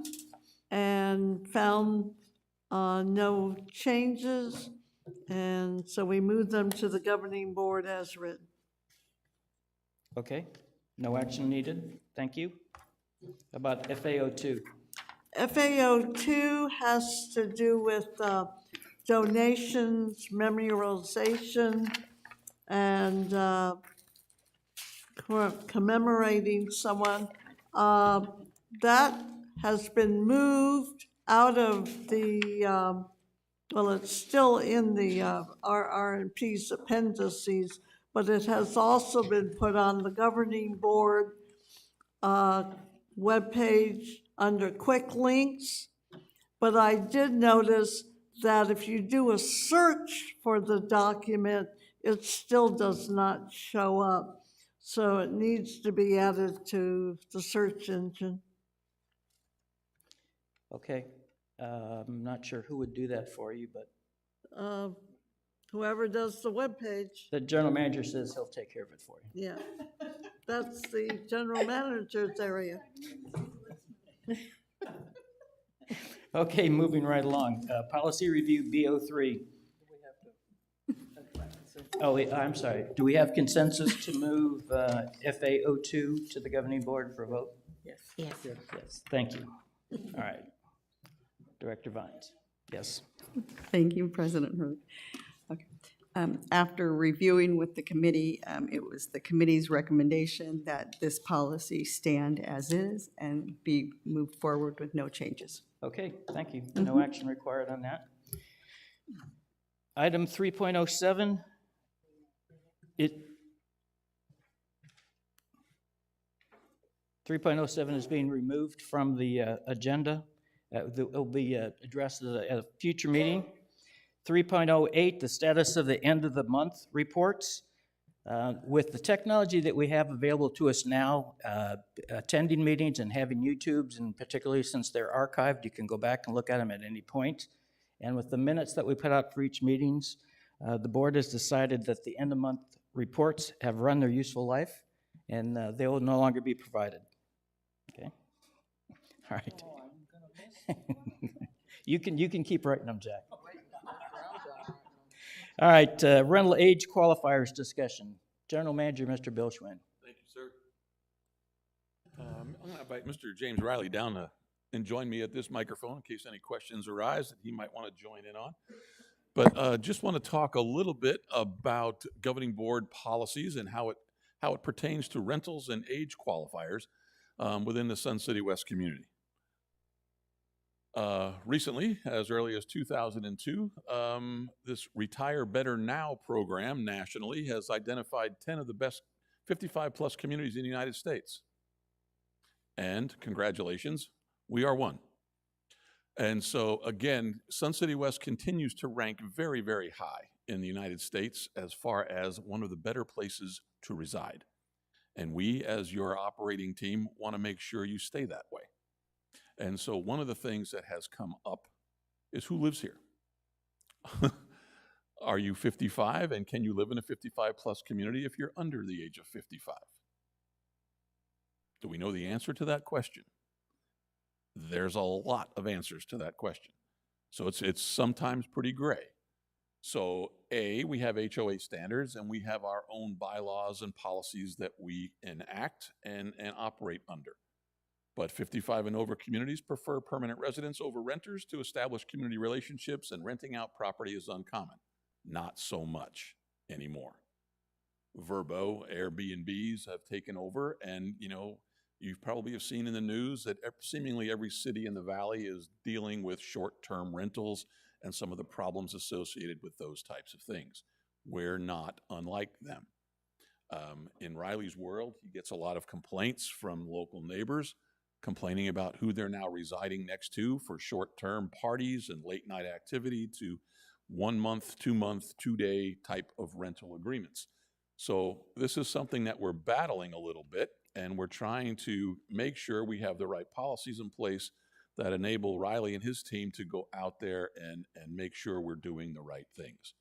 and found no changes, and so we moved them to the governing board as written. Okay, no action needed. Thank you. How about FAO2? FAO2 has to do with donations, memorialization, and commemorating someone. That has been moved out of the, well, it's still in the RRP's appendices, but it has also been put on the governing board webpage under quick links. But I did notice that if you do a search for the document, it still does not show up. So it needs to be added to the search engine. Okay, I'm not sure who would do that for you, but Whoever does the webpage, the general manager says he'll take care of it for you. yeah. That's the general manager's area. Okay, moving right along. Policy review BO3. Oh, wait, I'm sorry. Do we have consensus to move FAO2 to the governing board for a vote? Yes. Yes. Yes, thank you. All right. Director Vines, yes. Thank you, President Hurley. Okay. After reviewing with the committee, it was the committee's recommendation that this policy stand as is and be moved forward with no changes. Okay, thank you. No action required on that. Item 3.07, 3.07 is being removed from the agenda. It will be addressed at a future meeting. 3.08, the status of the end of the month reports. With the technology that we have available to us now, attending meetings and having YouTubes, and particularly since they're archived, you can go back and look at them at any point. And with the minutes that we put out for each meetings, the board has decided that the end of month reports have run their useful life, and they will no longer be provided. Okay? All right. You can keep writing them, Jack. All right, rental age qualifiers discussion. General Manager, Mr. Bill Schwinn. Thank you, sir. I'm going to invite Mr. James Riley down and join me at this microphone in case any questions arise that he might want to join in on. But just want to talk a little bit about governing board policies and how it pertains to rentals and age qualifiers within the Sun City West community. Recently, as early as 2002, this Retire Better Now program nationally has identified 10 of the best 55-plus communities in the United States. And congratulations, we are one. And so, again, Sun City West continues to rank very, very high in the United States as far as one of the better places to reside. And we, as your operating team, want to make sure you stay that way. And so one of the things that has come up is who lives here. Are you 55, and can you live in a 55-plus community if you're under the age of 55? Do we know the answer to that question? There's a lot of answers to that question. So it's sometimes pretty gray. So we have HOA standards, and we have our own bylaws and policies that we enact and operate under. But 55 and over communities prefer permanent residents over renters to establish community relationships, and renting out property is uncommon. Not so much anymore. Verbo, Airbnbs have taken over, and you probably have seen in the news that seemingly every city in the valley is dealing with short-term rentals and some of the problems associated with those types of things. We're not unlike them. In Riley's world, he gets a lot of complaints from local neighbors complaining about who they're now residing next to for short-term parties and late-night activity to 1 month, 2 month, 2 day type of rental agreements. So this is something that we're battling a little bit, and we're trying to make sure we have the right policies in place that enable Riley and his team to go out there and make sure we're doing the right things.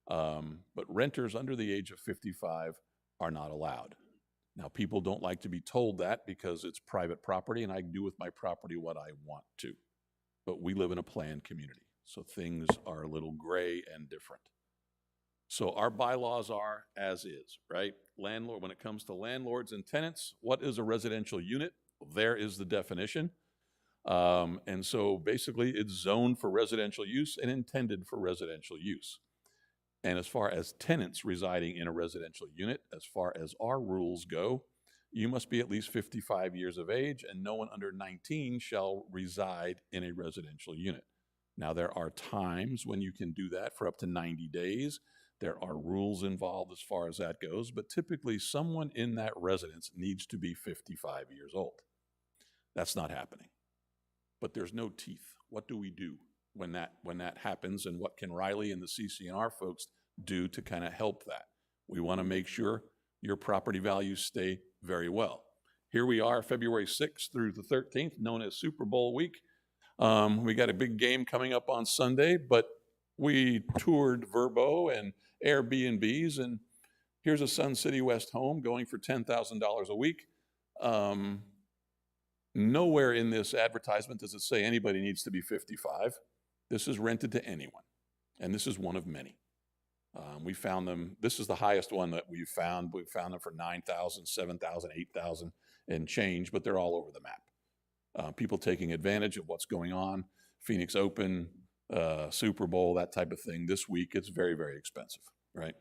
But renters under the age of 55 are not allowed. Now, people don't like to be told that because it's private property and I can do with my property what I want to. But we live in a planned community, so things are a little gray and different. So our bylaws are as is, right? Landlord, when it comes to landlords and tenants, what is a residential unit? There is the definition. And so basically it's zoned for residential use and intended for residential use. And as far as tenants residing in a residential unit, as far as our rules go, you must be at least 55 years of age and no one under 19 shall reside in a residential unit. Now, there are times when you can do that for up to 90 days. There are rules involved as far as that goes, but typically someone in that residence needs to be 55 years old. That's not happening. But there's no teeth. What do we do when that happens, and what can Riley and the CC&R folks do to kind of help that? We want to make sure your property values stay very well. Here we are, February 6th through the 13th, known as Super Bowl week. We got a big game coming up on Sunday, but we toured Verbo and Airbnbs, and here's a Sun City West home going for $10,000 a week. Nowhere in this advertisement does it say anybody needs to be 55. This is rented to anyone, and this is one of many. We found them, this is the highest one that we've found. We've found them for 9,000, 7,000, 8,000 and change, but they're all over the map. People taking advantage of what's going on, Phoenix Open, Super Bowl, that type of thing. This week, it's very, very expensive, right?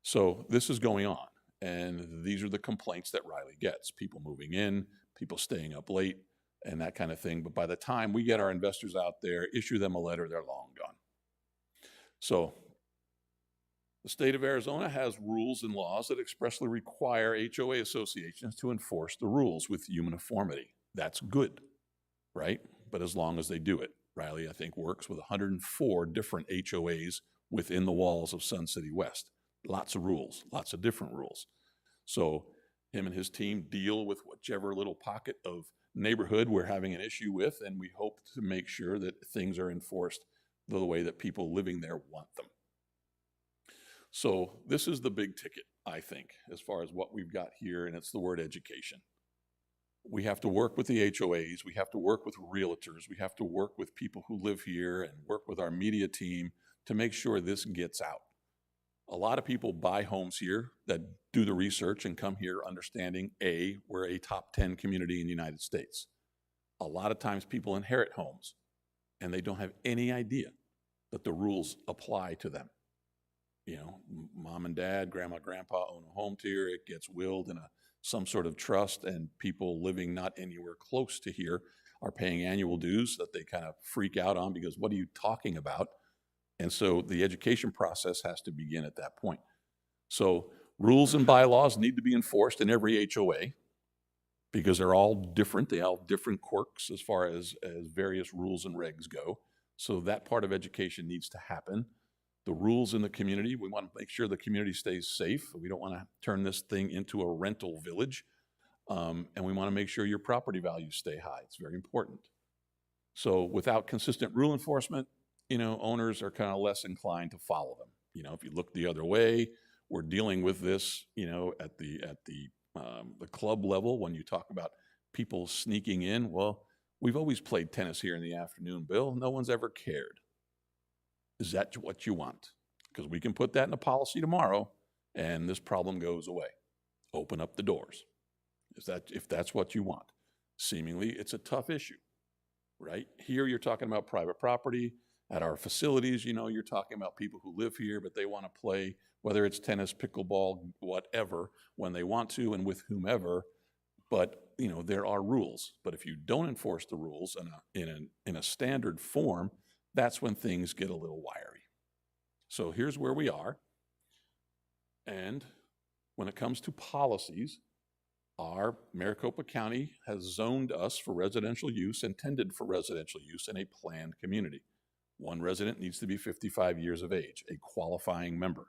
So this is going on, and these are the complaints that Riley gets. People moving in, people staying up late, and that kind of thing. But by the time we get our investors out there, issue them a letter, they're long gone. So the state of Arizona has rules and laws that expressly require HOA associations to enforce the rules with uniformity. That's good, right? But as long as they do it. Riley, I think, works with 104 different HOAs within the walls of Sun City West. Lots of rules, lots of different rules. So him and his team deal with whichever little pocket of neighborhood we're having an issue with, and we hope to make sure that things are enforced the way that people living there want them. So this is the big ticket, I think, as far as what we've got here, and it's the word education. We have to work with the HOAs, we have to work with realtors, we have to work with people who live here and work with our media team to make sure this gets out. A lot of people buy homes here that do the research and come here understanding, A, we're a top 10 community in the United States. A lot of times people inherit homes and they don't have any idea that the rules apply to them. You know, mom and dad, grandma, grandpa own a home here, it gets willed in some sort of trust, and people living not anywhere close to here are paying annual dues that they kind of freak out on because what are you talking about? And so the education process has to begin at that point. So rules and bylaws need to be enforced in every HOA because they're all different. They all have different quirks as far as various rules and regs go. So that part of education needs to happen. The rules in the community, we want to make sure the community stays safe. We don't want to turn this thing into a rental village. And we want to make sure your property values stay high. It's very important. So without consistent rule enforcement, you know, owners are kind of less inclined to follow them. You know, if you look the other way, we're dealing with this, you know, at the club level when you talk about people sneaking in. Well, we've always played tennis here in the afternoon, Bill. No one's ever cared. Is that what you want? Because we can put that in a policy tomorrow and this problem goes away. Open up the doors. If that's what you want. Seemingly, it's a tough issue, right? Here you're talking about private property. At our facilities, you know, you're talking about people who live here, but they want to play, whether it's tennis, pickleball, whatever, when they want to and with whomever. But, you know, there are rules. But if you don't enforce the rules in a standard form, that's when things get a little wiry. So here's where we are. And when it comes to policies, our Maricopa County has zoned us for residential use, intended for residential use in a planned community. One resident needs to be 55 years of age, a qualifying member.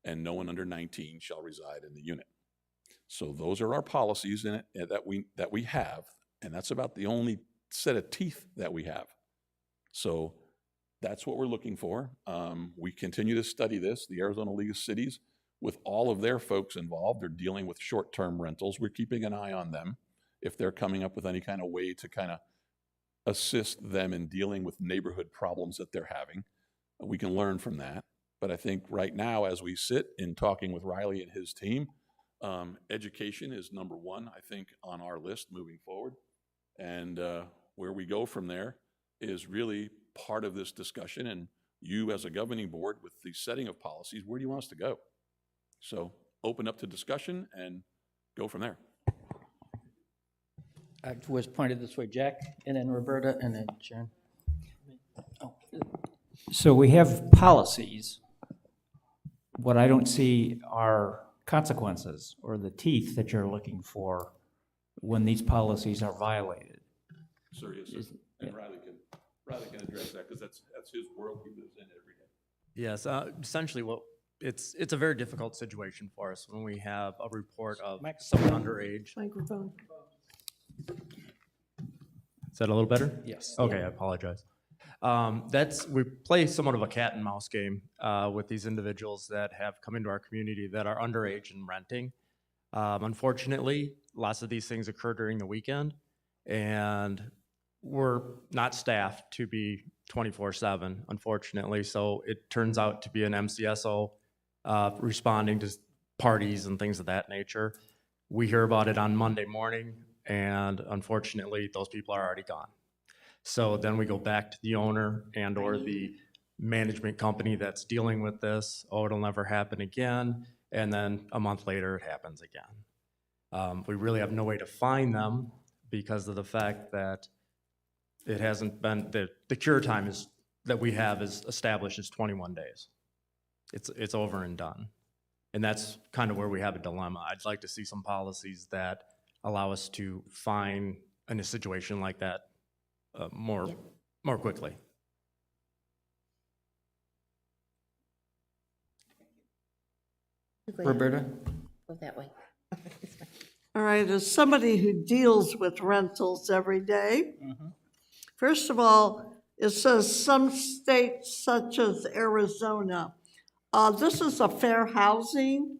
and no one under 19 shall reside in the unit. So those are our policies in it that we have, and that's about the only set of teeth that we have. So that's what we're looking for. We continue to study this. The Arizona League of Cities, with all of their folks involved, they're dealing with short-term rentals. We're keeping an eye on them. If they're coming up with any kind of way to kind of assist them in dealing with neighborhood problems that they're having, we can learn from that. But I think right now, as we sit in talking with Riley and his team, education is number one, I think, on our list moving forward. And where we go from there is really part of this discussion. And you as a governing board with the setting of policies, where do you want us to go? So open up to discussion and go from there. I was pointed this way, Jack, and then Roberta, and then Sharon. So we have policies. What I don't see are consequences or the teeth that you're looking for when these policies are violated. Sir, yes, sir. And Riley can address that because that's his world. He lives in it every day. Yes, essentially it's a very difficult situation for us when we have a report of someone underage. Microphone. Is that a little better? Yes. Okay, I apologize. We play somewhat of a cat and mouse game with these individuals that have come into our community that are underage and renting. Unfortunately, lots of these things occur during the weekend, and we're not staffed to be 24/7, unfortunately. So it turns out to be an MCSO responding to parties and things of that nature. We hear about it on Monday morning, and unfortunately, those people are already gone. So then we go back to the owner and or the management company that's dealing with this. Oh, it'll never happen again. And then a month later, it happens again. We really have no way to find them because of the fact that it hasn't been, the cure time is that we have is established as 21 days. It's over and done. And that's kind of where we have a dilemma. I'd like to see some policies that allow us to find in a situation like that more quickly. Roberta? Go that way. All right, as somebody who deals with rentals every day, first of all, it says some states such as Arizona. This is a fair housing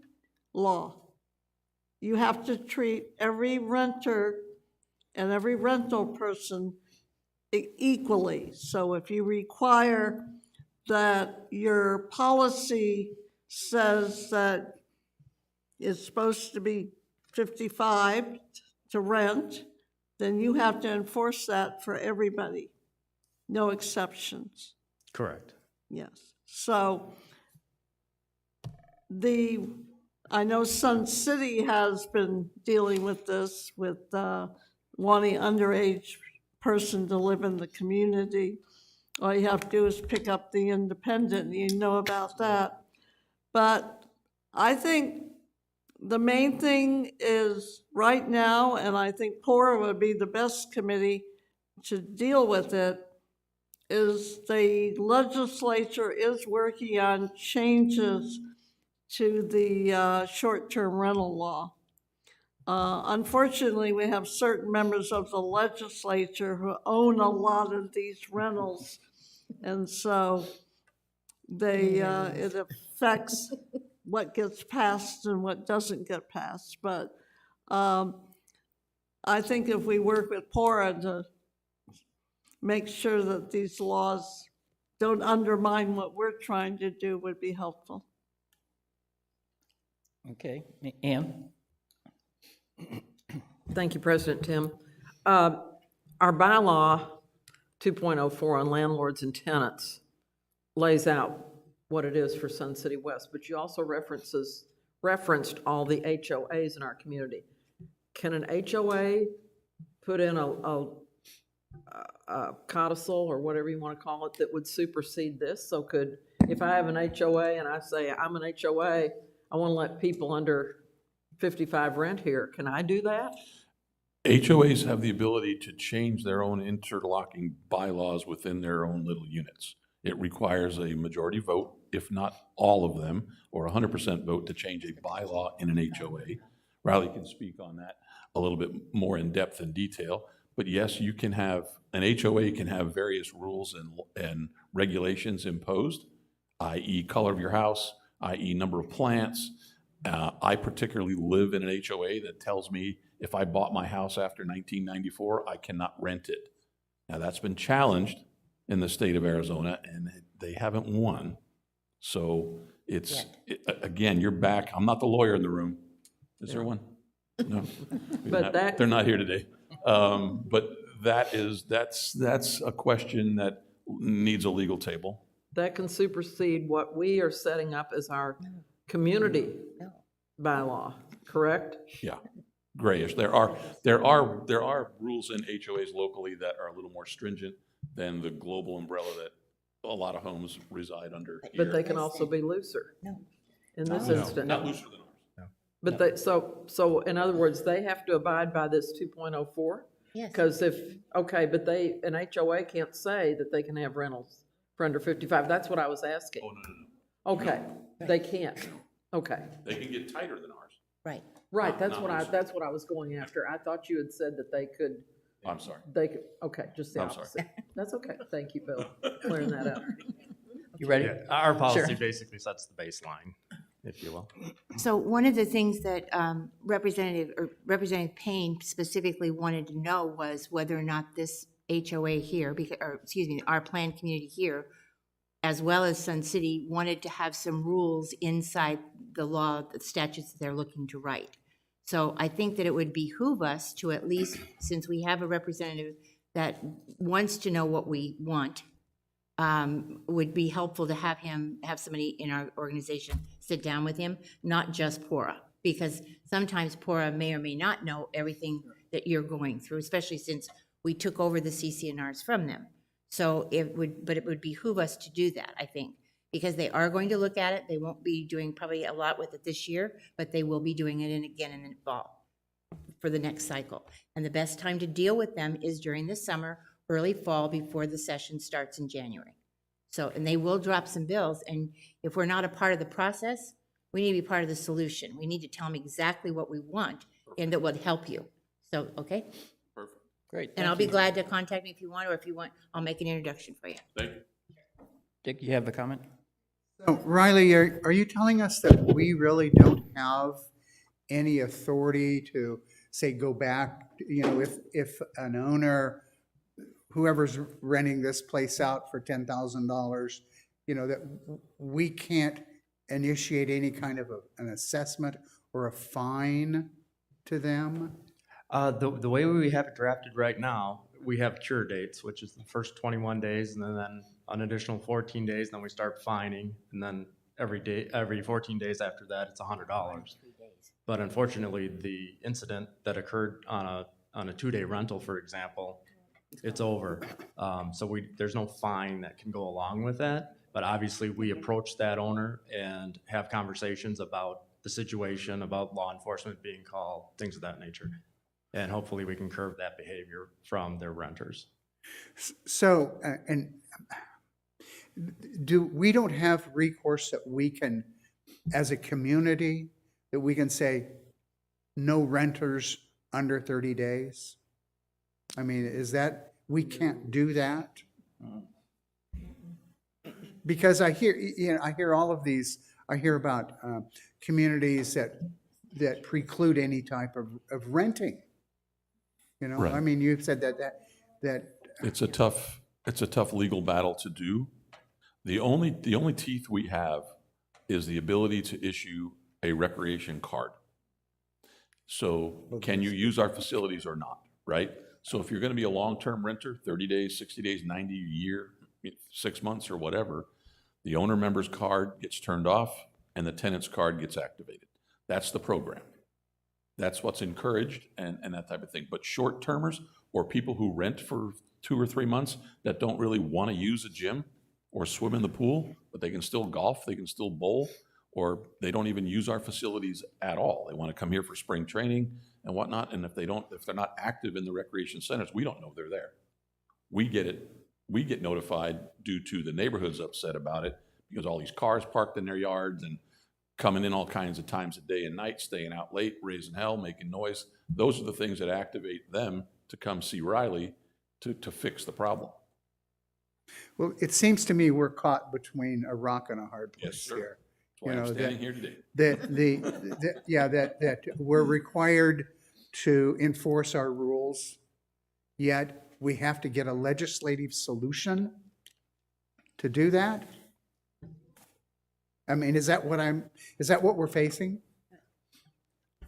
law. You have to treat every renter and every rental person equally. So if you require that your policy says that it's supposed to be 55 to rent, then you have to enforce that for everybody. No exceptions. Correct. Yes. So I know Sun City has been dealing with this, with wanting underage person to live in the community. All you have to do is pick up the independent, and you know about that. But I think the main thing is right now, and I think PORA would be the best committee to deal with it, is the legislature is working on changes to the short-term rental law. Unfortunately, we have certain members of the legislature who own a lot of these rentals, and so it affects what gets passed and what doesn't get passed. But I think if we work with PORA to make sure that these laws don't undermine what we're trying to do would be helpful. Okay, Ann? Thank you, President Tim. Our bylaw 2.04 on landlords and tenants lays out what it is for Sun City West, but you also referenced all the HOAs in our community. Can an HOA put in a codicil or whatever you want to call it that would supersede this? So if I have an HOA and I say I'm an HOA, I want to let people under 55 rent here, can I do that? HOAs have the ability to change their own interlocking bylaws within their own little units. It requires a majority vote, if not all of them, or 100% vote to change a bylaw in an HOA. Riley can speak on that a little bit more in depth and detail. But yes, you can have, an HOA can have various rules and regulations imposed, i.e. color of your house, i.e. number of plants. I particularly live in an HOA that tells me if I bought my house after 1994, I cannot rent it. Now, that's been challenged in the state of Arizona, and they haven't won. So it's, again, you're back. I'm not the lawyer in the room. Is there one? No. But that- They're not here today. But that's a question that needs a legal table. That can supersede what we are setting up as our community bylaw, correct? Yeah, grayish. There are rules in HOAs locally that are a little more stringent than the global umbrella that a lot of homes reside under here. But they can also be looser. In this No, instance. not looser than ours. But they, so in other words, they have to abide by this 2.04? Yes. Because if, okay, but an HOA can't say that they can have rentals for under 55. That's what I was asking. Oh, no. Okay, they can't. Okay, They can get tighter than ours. Right. right, Not that's what I was going after. I thought you had said that they could, I'm sorry. okay, just the I'm sorry. opposite. That's okay. Thank you, Bill, clearing that up. You ready? Yeah, our policy Sure. basically sets the baseline, if you will. So one of the things that Representative Payne specifically wanted to know was whether or not this HOA here, our planned community here, as well as Sun City, wanted to have some rules inside the law, the statutes that they're looking to write. So I think that it would behoove us to at least, since we have a representative that wants to know what we want, would be helpful to have somebody in our organization sit down with him, not just Pora, because sometimes Pora may or may not know everything that you're going through, especially since we took over the CCNRs from them. So it would behoove us to do that, I think, because they are going to look at it. They won't be doing probably a lot with it this year, but they will be doing it again in the fall for the next cycle. And the best time to deal with them is during the summer, early fall, before the session starts in January. So, and they will drop some bills, and if we're not a part of the process, we need to be part of the solution. We need to tell them exactly what we want, and that would help you. So, okay? Perfect. Great. And I'll be glad to contact me if you want, or if you want, I'll make an introduction for you. Thank you. Dick, you have a comment? So Riley, are you telling us that we really don't have any authority to, say, go back, if an owner, whoever's renting this place out for $10,000, that we can't initiate any kind of an assessment or a fine to them? The way we have it drafted right now, we have cure dates, which is the first 21 days, and then an additional 14 days, and then we start fining, and then every 14 days after that, it's $100. But unfortunately, the incident that occurred on a 2-day rental, for example, it's over. So there's no fine that can go along with that. But obviously, we approach that owner and have conversations about the situation, about law enforcement being called, things of that nature. And hopefully we can curb that behavior from their renters. So, and we don't have recourse that we can, as a community, that we can say, no renters under 30 days? I mean, we can't do that? Because I hear all of these, I hear about communities that preclude any type of renting. Right. I mean, you've said that It's a tough legal battle to do. The only teeth we have is the ability to issue a recreation card. So can you use our facilities or not, right? So if you're going to be a long-term renter, 30 days, 60 days, 90, a year, 6 months or whatever, the owner member's card gets turned off and the tenant's card gets activated. That's the program. That's what's encouraged and that type of thing. But short-termers or people who rent for 2 or 3 months that don't really want to use a gym or swim in the pool, but they can still golf, they can still bowl, or they don't even use our facilities at all. They want to come here for spring training and whatnot. And if they're not active in the recreation centers, we don't know they're there. We get it we get notified due to the neighborhood's upset about it because all these cars parked in their yards and coming in all kinds of times of day and night, staying out late, raising hell, making noise. Those are the things that activate them to come see Riley to fix the problem. Well, it seems to me we're caught between a rock and a hard Yes, place sir. here. That's why You I'm know, standing here today. That we're required to enforce our rules, yet we have to get a legislative solution to do that? I mean, is that what we're facing?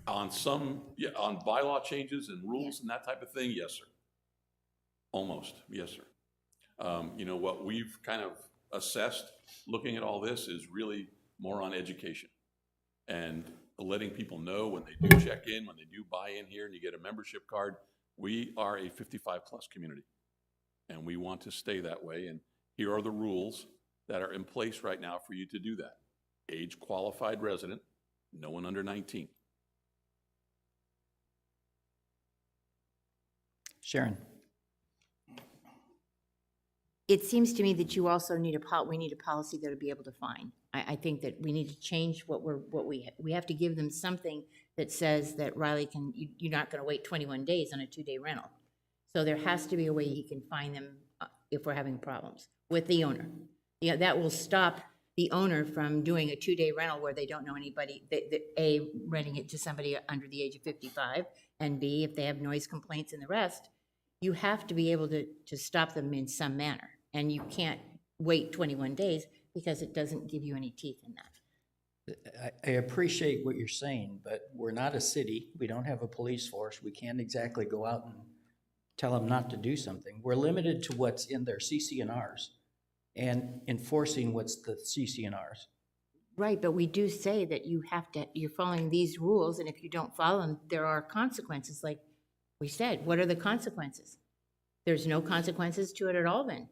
On some, yeah, on bylaw changes and rules and that type of thing, yes, sir. Almost, yes, sir. You know, what we've kind of assessed, looking at all this, is really more on education and letting people know when they do check in, when they do buy in here and you get a membership card, we are a 55+ community and we want to stay that way. And here are the rules that are in place right now for you to do that. Age qualified resident, no one under 19. Sharon? It seems to me that you also need we need a policy that'll be able to fine. I think that we need to change we have to give them something that says that Riley you're not gonna wait 21 days on a 2-day rental. So there has to be a way he can fine them if we're having problems with the owner. You know, that will stop the owner from doing a 2-day rental where they don't know anybody, A, renting it to somebody under the age of 55, and B, if they have noise complaints and the rest, you have to be able to stop them in some manner. And you can't wait 21 days because it doesn't give you any teeth in that. I appreciate what you're saying, but we're not a city. We don't have a police force. We can't exactly go out and tell them not to do something. We're limited to what's in their CC&Rs and enforcing what's the CC&Rs. Right, but we do say that you're following these rules, and if you don't follow them, there are consequences. Like we said, what are the consequences? There's no consequences to it at all then.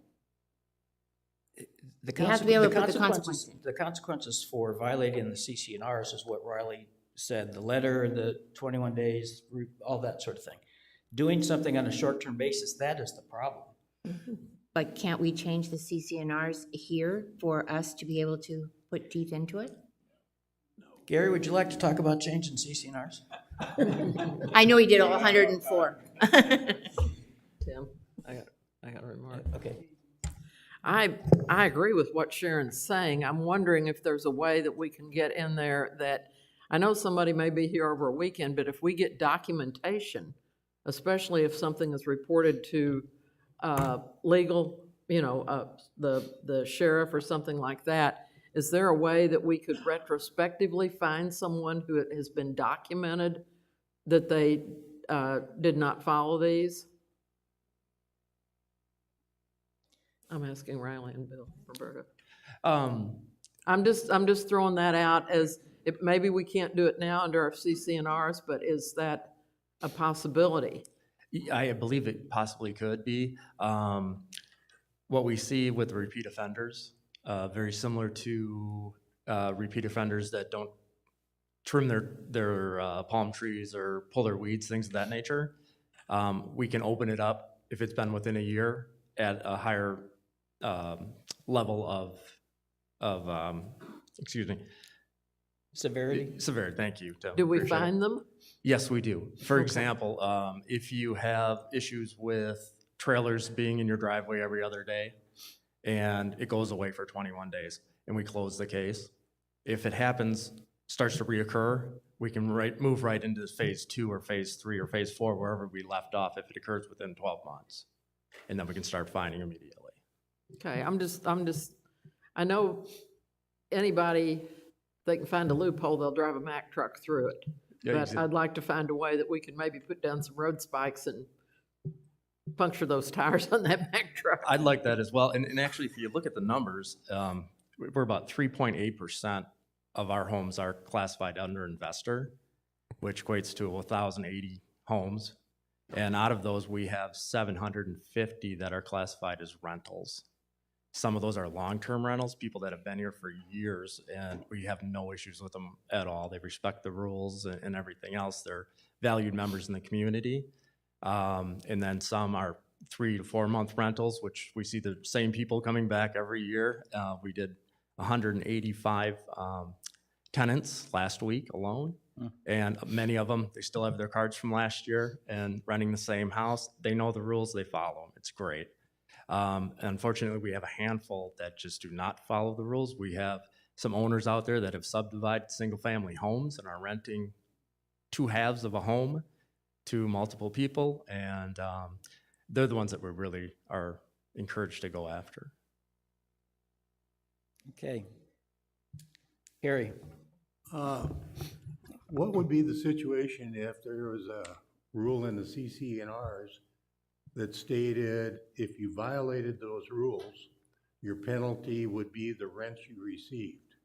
The You have to be able to put the consequences, consequences. the consequences for violating the CC&Rs is what Riley said, the letter, the 21 days, all that sort of thing. Doing something on a short-term basis, that is the problem. But can't we change the CC&Rs here for us to be able to put teeth into it? Gary, would you like to talk about changing CC&Rs? I know he did all 104. Tim, I got a remark. Okay. I agree with what Sharon's saying. I'm wondering if there's a way that we can get in there that, I know somebody may be here over a weekend, but if we get documentation, especially if something is reported to legal, you know, the sheriff or something like that, is there a way that we could retrospectively find someone who it has been documented that they did not follow these? I'm asking Riley and Bill, Roberta. I'm just throwing that out as, maybe we can't do it now under our CC&Rs, but is that a possibility? I believe it possibly could be. What we see with repeat offenders, very similar to repeat offenders that don't trim their palm trees or pull their weeds, things of that nature. We can open it up if it's been within a year at a higher level of excuse me. Severity? Severity, thank you, Tim. Do we Appreciate it. find them? Yes, we do. For example, if you have issues with trailers being in your driveway every other day and it goes away for 21 days and we close the case, if it happens, starts to reoccur, we can move right into phase 2 or phase 3 or phase 4, wherever we left off if it occurs within 12 months. And then we can start finding immediately. Okay, I know anybody, they can find a loophole, they'll drive a Mack truck through it. Yeah, But I'd like to find a way that we could maybe put down some road spikes and puncture those tires on that Mack truck. I'd like that as well. And actually, if you look at the numbers, we're about 3.8% of our homes are classified under investor, which equates to 1,080 homes. And out of those, we have 750 that are classified as rentals. Some of those are long-term rentals, people that have been here for years, and we have no issues with them at all. They respect the rules and everything else. They're valued members in the community. And then some are 3 to 4 month rentals, which we see the same people coming back every year. We did 185 tenants last week alone. And many of them, they still have their cards from last year and renting the same house. They know the rules, they follow them. It's great. Unfortunately, we have a handful that just do not follow the rules. We have some owners out there that have subdivided single-family homes and are renting 2 halves of a home to multiple people, and they're the ones that we really are encouraged to go after. Okay. Harry? What would be the situation if there was a rule in the CC&Rs that stated if you violated those rules, your penalty would be the rent you received?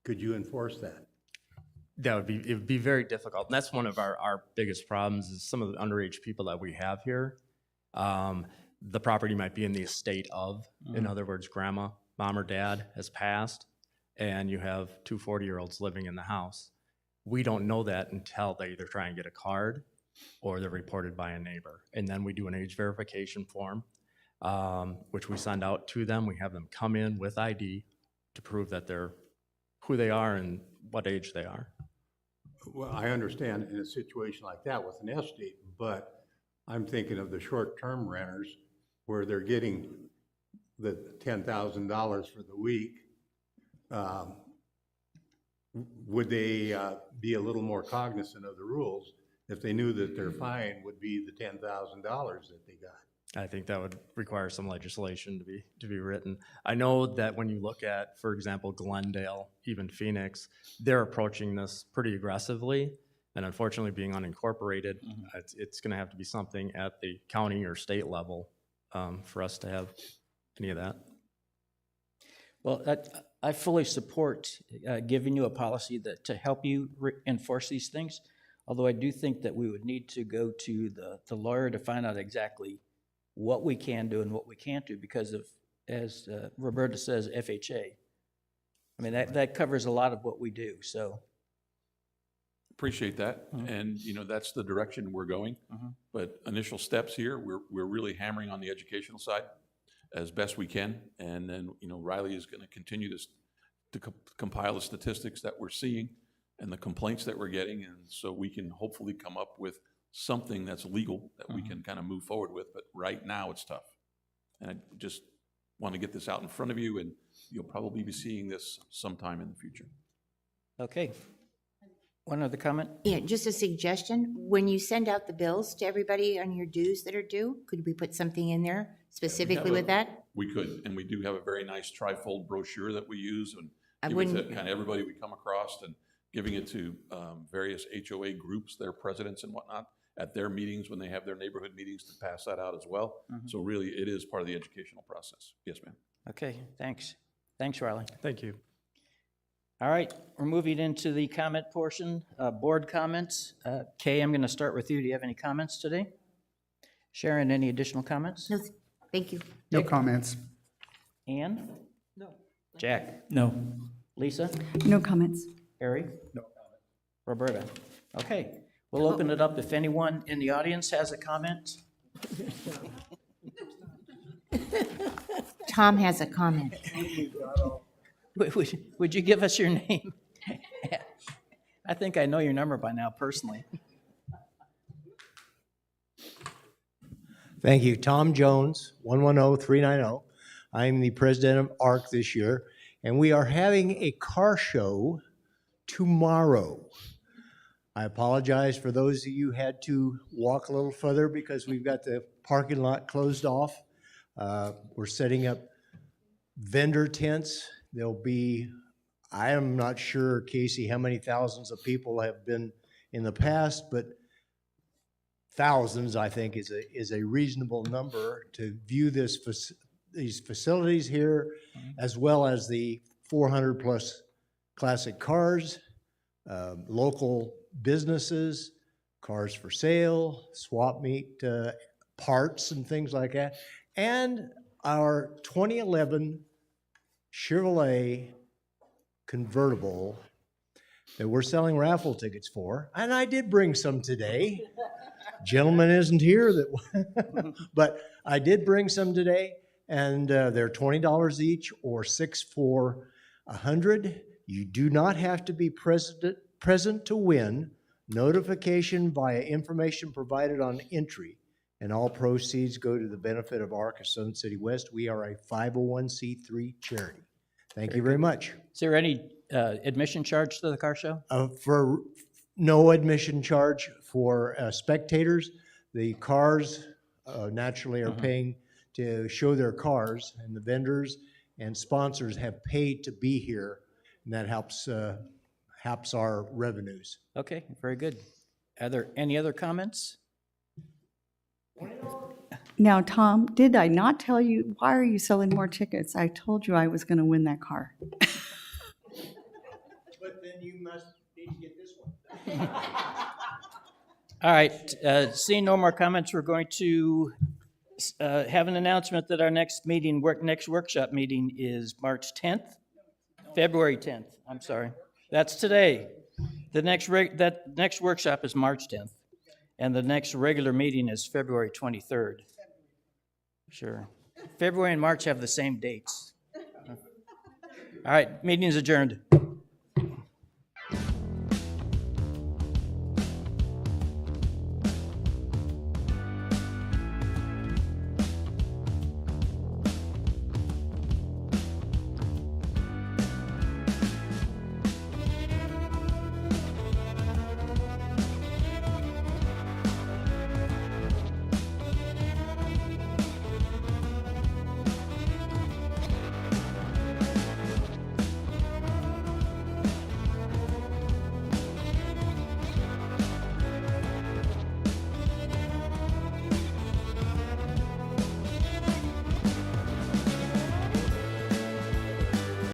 Could you enforce that? It would be very difficult. And that's one of our biggest problems is some of the underage people that we have here. The property might be in the estate of, in other words, grandma, mom or dad has passed, and you have 2 40-year-olds living in the house. We don't know that until they either try and get a card or they're reported by a neighbor. And then we do an age verification form, which we send out to them. We have them come in with ID to prove that they're who they are and what age they are. Well, I understand in a situation like that with an estate, but I'm thinking of the short-term renters where they're getting the $10,000 for the week. Would they be a little more cognizant of the rules if they knew that their fine would be the $10,000 that they got? I think that would require some legislation to be written. I know that when you look at, for example, Glendale, even Phoenix, they're approaching this pretty aggressively. And unfortunately, being unincorporated, it's going to have to be something at the county or state level for us to have any of that. Well, I fully support giving you a policy to help you enforce these things, although I do think that we would need to go to the lawyer to find out exactly what we can do and what we can't do because of, as Roberta says, FHA. I mean, that covers a lot of what we do, so. Appreciate that, and that's the direction we're going. But initial steps here, we're really hammering on the educational side as best we can, and then Riley is going to continue to compile the statistics that we're seeing and the complaints that we're getting, and so we can hopefully come up with something that's legal that we can kind of move forward with. But right now it's tough, and I just want to get this out in front of you, and you'll probably be seeing this sometime in the future. Okay. One other comment? Yeah, just a suggestion, when you send out the bills to everybody on your dues that are due, could we put something in there specifically with that? We could, and we do have a very nice trifold brochure that we use, and I give it to wouldn't- kind of everybody we come across, and giving it to various HOA groups, their presidents and whatnot, at their meetings when they have their neighborhood meetings, to pass that out as well. So really, it is part of the educational process. Yes, ma'am. Okay, thanks. Thanks, Riley. Thank you. All right, we're moving into the comment portion, board comments. Kay, I'm going to start with you. Do you have any comments today? Sharon, any additional comments? No, thank you. No comments. Ann? No. Jack? No. Lisa? No comments. Harry? No comment. Roberta? Okay, we'll open it up if anyone in the audience has a comment. Tom has a comment. Would you give us your name? I think I know your number by now personally. Thank you. Tom Jones, 110-390. I'm the president of ARC this year, and we are having a car show tomorrow. I apologize for those of you who had to walk a little further because we've got the parking lot closed off. We're setting up vendor tents. There'll be, I am not sure, Casey, how many thousands of people have been in the past, but thousands, I think, is a reasonable number to view these facilities here, as well as the 400 plus classic cars, local businesses, cars for sale, swap meet parts and things like that, and our 2011 Chevrolet convertible that we're selling raffle tickets for, and I did bring some today. gentleman isn't here that, but I did bring some today, and they're $20 each or 6 for $100. You do not have to be present to win. Notification via information provided on entry, and all proceeds go to the benefit of ARC of Sun City West. We are a 501c3 charity. Thank you very much. Is there any admission charge to the car show? For no admission charge for spectators. The cars naturally are paying to show their cars, and the vendors and sponsors have paid to be here, and that helps our revenues. Okay, very good. Are there any other comments? Now, Tom, did I not tell you, why are you selling more tickets? I told you I was going to win that car. But then you must need to get this one. All right, seeing no more comments, we're going to have an announcement that our next meeting, next workshop meeting is March 10th? February 10th, I'm sorry. That's today. The next workshop is March 10th, and the next regular meeting is February 23rd. Sure. February and March have the same dates. All right, meeting is adjourned.